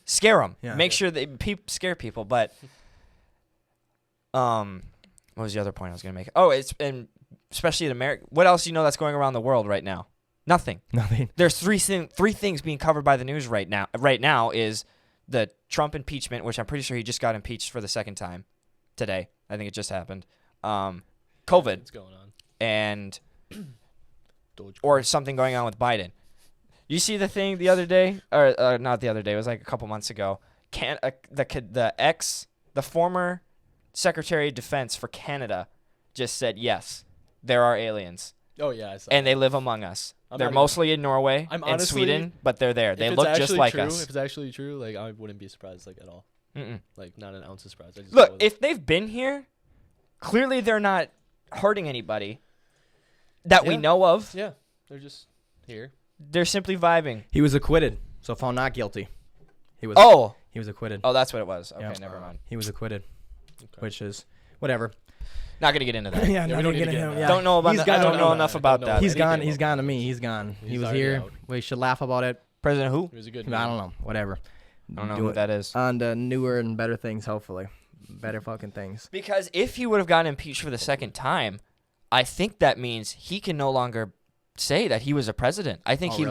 Scare them. Yeah. Make sure that scare people. But what was the other point I was gonna make? Oh, and especially in America. What else do you know that's going around the world right now? Nothing. There's three things being covered by the news right now. Right now is the Trump impeachment, which I'm pretty sure he just got impeached for the second time today. I think it just happened. COVID. What's going on? And or something going on with Biden. You see the thing the other day, or not the other day? It was like a couple months ago. The former Secretary of Defense for Canada just said yes, there are aliens. Oh yeah, I saw and they live among us. They're mostly in Norway and Sweden, but they're there. They look just like us. If it's actually true, like I wouldn't be surprised like at all. Like not an ounce of surprise. Look, if they've been here, clearly they're not hurting anybody that we know of. Yeah, they're just here. They're simply vibing. He was acquitted, so found not guilty. He was acquitted. Oh, that's what it was. Okay, never mind. He was acquitted, which is whatever. Not gonna get into that. We don't get into that. Don't know about that. I don't know enough about that. He's gone. He's gone to me. He's gone. He was here. We should laugh about it. President who? He was a good I don't know. Whatever. I don't know who that is. On to newer and better things, hopefully. Better fucking things. Because if he would have gotten impeached for the second time, I think that means he can no longer say that he was a president. I think he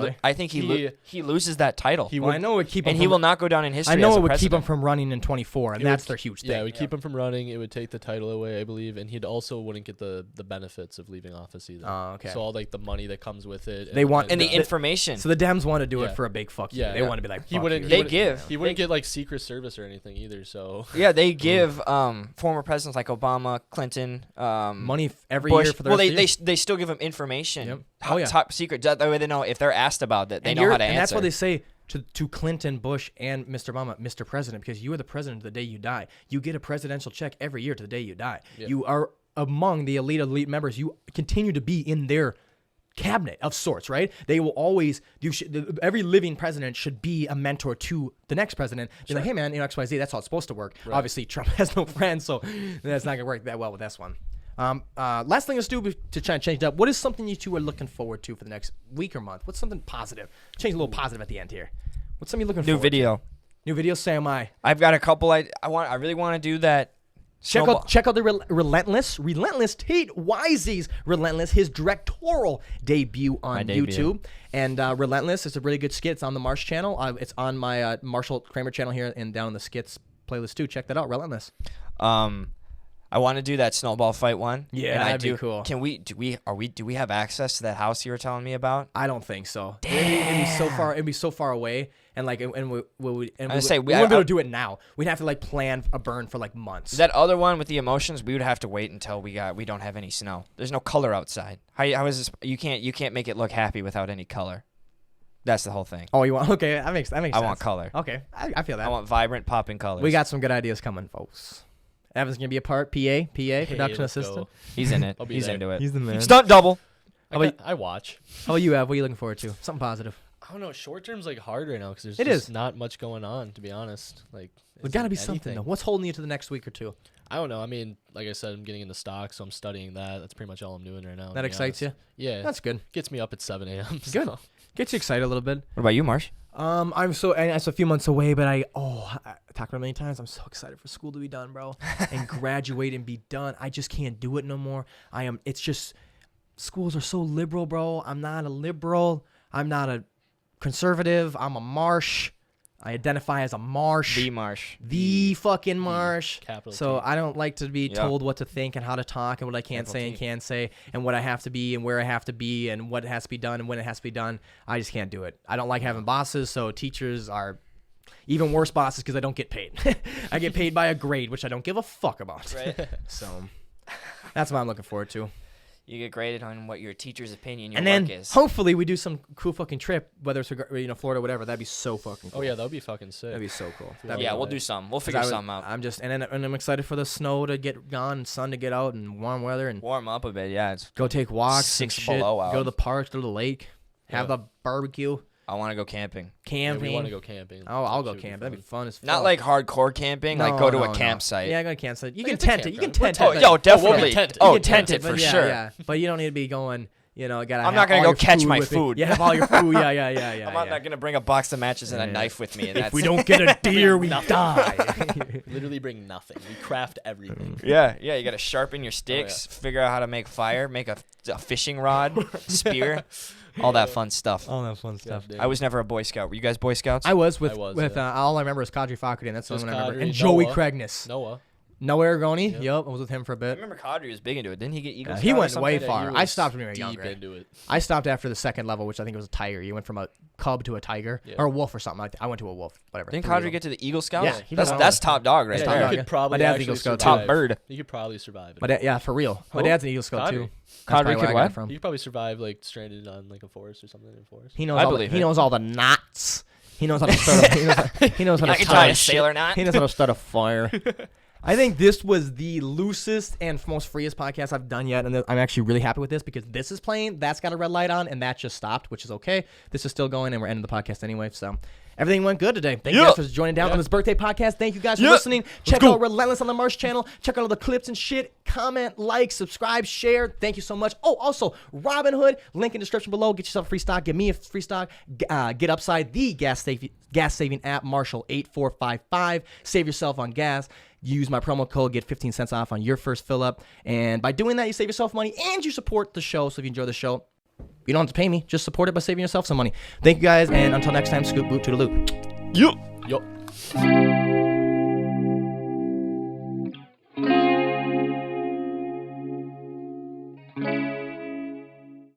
loses that title. I know it would keep him he will not go down in history. I know as it a would president. keep him from running in 24, and that's their huge thing. Yeah, it would keep him from running. It would take the title away, I believe, and he'd also wouldn't get the benefits of leaving office either. Oh, okay. So all like the money that comes with it. They want and the information. So the Dems want to do it for a big fuck you. They want to be like, he wouldn't. He wouldn't get like Secret Service or anything either. So yeah, they give former presidents like Obama, Clinton, money every Bush, year for the rest of the year. they still give them information. Yep. Top secret. That way they know if they're asked about it, they know how to answer. And that's why they say to Clinton, Bush, and Mr. Obama, Mr. President, because you are the president the day you die. You get a presidential check every year to the day you die. Yep. You are among the elite members. You continue to be in their cabinet of sorts, right? They will always every living president should be a mentor to the next president. Be like, hey man, XYZ, that's how it's supposed to work. Right. Obviously, Trump has no friends, so that's not gonna work that well with this one. Last thing let's do to try and change it up. What is something you two are looking forward to for the next week or month? What's something positive? Change a little positive at the end here. What's something you're looking forward to? New video, so am I. I've got a couple. I really want to do that. Check out the Relentless Tate Wisey's Relentless, his directorial debut on YouTube. And Relentless is a really good skit. It's on the Marsh channel. It's on my Marshal Kramer channel here and down in the skits playlist too. Check that out, Relentless. I want to do that snowball fight one. Yeah, that'd be cool. Can we? Do we have access to that house you were telling me about? I don't think so. It'd be so far away, and like, and we wouldn't be able to do it now. We'd have to like plan a burn for like months. That other one with the emotions, we would have to wait until we don't have any snow. There's no color outside. How is this? You can't make it look happy without any color. That's the whole thing. Oh, you want? Okay, that makes sense. I want color. Okay, I feel that. I want vibrant, popping colors. We got some good ideas coming, folks. Evan's gonna be a part. PA, production assistant. Go. He's in it. He's into it. He's the man. Stunt double. I watch. How about you, Ev? What are you looking forward to? Something positive. I don't know. Short term's like hard right now because there's just not much going on. To be honest, like there's gotta be something though. What's holding you to the next week or two? I don't know. I mean, like I said, I'm getting into stocks, so I'm studying that. That's pretty much all I'm doing right now. That excites you? Yeah, that's good. Gets me up at 7 a.m. So. Good. Gets you excited a little bit. What about you, Marsh? And it's a few months away, but I talked about it many times. I'm so excited for school to be done, bro, and graduate and be done. I just can't do it no more. It's just schools are so liberal, bro. I'm not a liberal. I'm not a conservative. I'm a Marsh. I identify as a Marsh. The Marsh. The fucking Marsh. Capital So T. I don't like to be told what to think and how to talk and what I can't say and can't say and what I have to be and where I have to be and what has to be done and when it has to be done. I just can't do it. I don't like having bosses, so teachers are even worse bosses because I don't get paid. I get paid by a grade, which I don't give a fuck about. Right. So that's what I'm looking forward to. You get graded on what your teacher's opinion And work then is. hopefully we do some cool fucking trip, whether it's Florida, whatever. That'd be so fucking cool. Oh yeah, that would be fucking sick. That'd be so cool. Yeah, we'll do something. We'll figure something out. And I'm excited for the snow to get gone, sun to get out, and warm weather, and warm up a bit. Yeah, it's go take walks. 6 and shit. below out. Go to the park, go to the lake, have the barbecue. I want to go camping. Yeah, we want to go camping. Oh, I'll go camping. That'd be fun as fuck. Not like hardcore camping. Like go to a campsite. Yeah, go to a campsite. You Like can it's a tent it. You can campground. tent it. Oh, yo, definitely. Oh, You can tent it for sure. Yeah, but you don't need to be going. Gotta. I'm not gonna go catch my food. You have all your food. Yeah. I'm not gonna bring a box of matches and a knife with me. And if we don't get a deer, we die. Literally bring nothing. We craft everything. Yeah. You gotta sharpen your sticks, figure out how to make fire, make a fishing rod, spear, all that fun stuff. All that fun stuff. I was never a Boy Scout. Were you guys Boy Scouts? I was all I remember is Kadri Fakhreddin. That's the one I remember. And Noah. Joey Cragness. Noah Aragoni. Yep, I was with him for a I bit. remember Kadri was big into it. Didn't he get Eagle Scout He or went something? way far. I stopped when we were deep younger. into it. I stopped after the second level, which I think was a tiger. You went from a cub to a tiger or a wolf or something. I went to a wolf. Whatever. Didn't Kadri get to the Eagle Scouts? Yeah, that's top dog right Yeah, there. You could probably My dad's actually Eagle Scout, survive. Top bird. You could probably survive. Yeah, for real. My dad's an Eagle Scout too. Kadri could what? From. You could probably survive like stranded on like a forest or something in a forest. He knows all the knots. He knows how to start. He knows how to tie a sailor knot. He knows how to start a fire. I think this was the loosest and most freest podcast I've done yet, and I'm actually really happy with this because this is playing, that's got a red light on, and that just stopped, which is okay. This is still going, and we're ending the podcast anyway, so everything went good today. Thank you guys for joining down on this birthday podcast. Thank you guys for listening. Check out Relentless on the Marsh channel. Check out all the clips and shit. Comment, like, subscribe, share. Thank you so much. Oh, also, Robinhood, link in the description below. Get yourself a free stock. Give me a free stock. Get Upside, the gas-saving app, Marshal8455. Save yourself on gas. Use my promo code, get 15 cents off on your first fill up. And by doing that, you save yourself money and you support the show. So if you enjoy the show, you don't have to pay me. Just support it by saving yourself some money. Thank you guys. And until next time, scoop boot to the loop. Yup.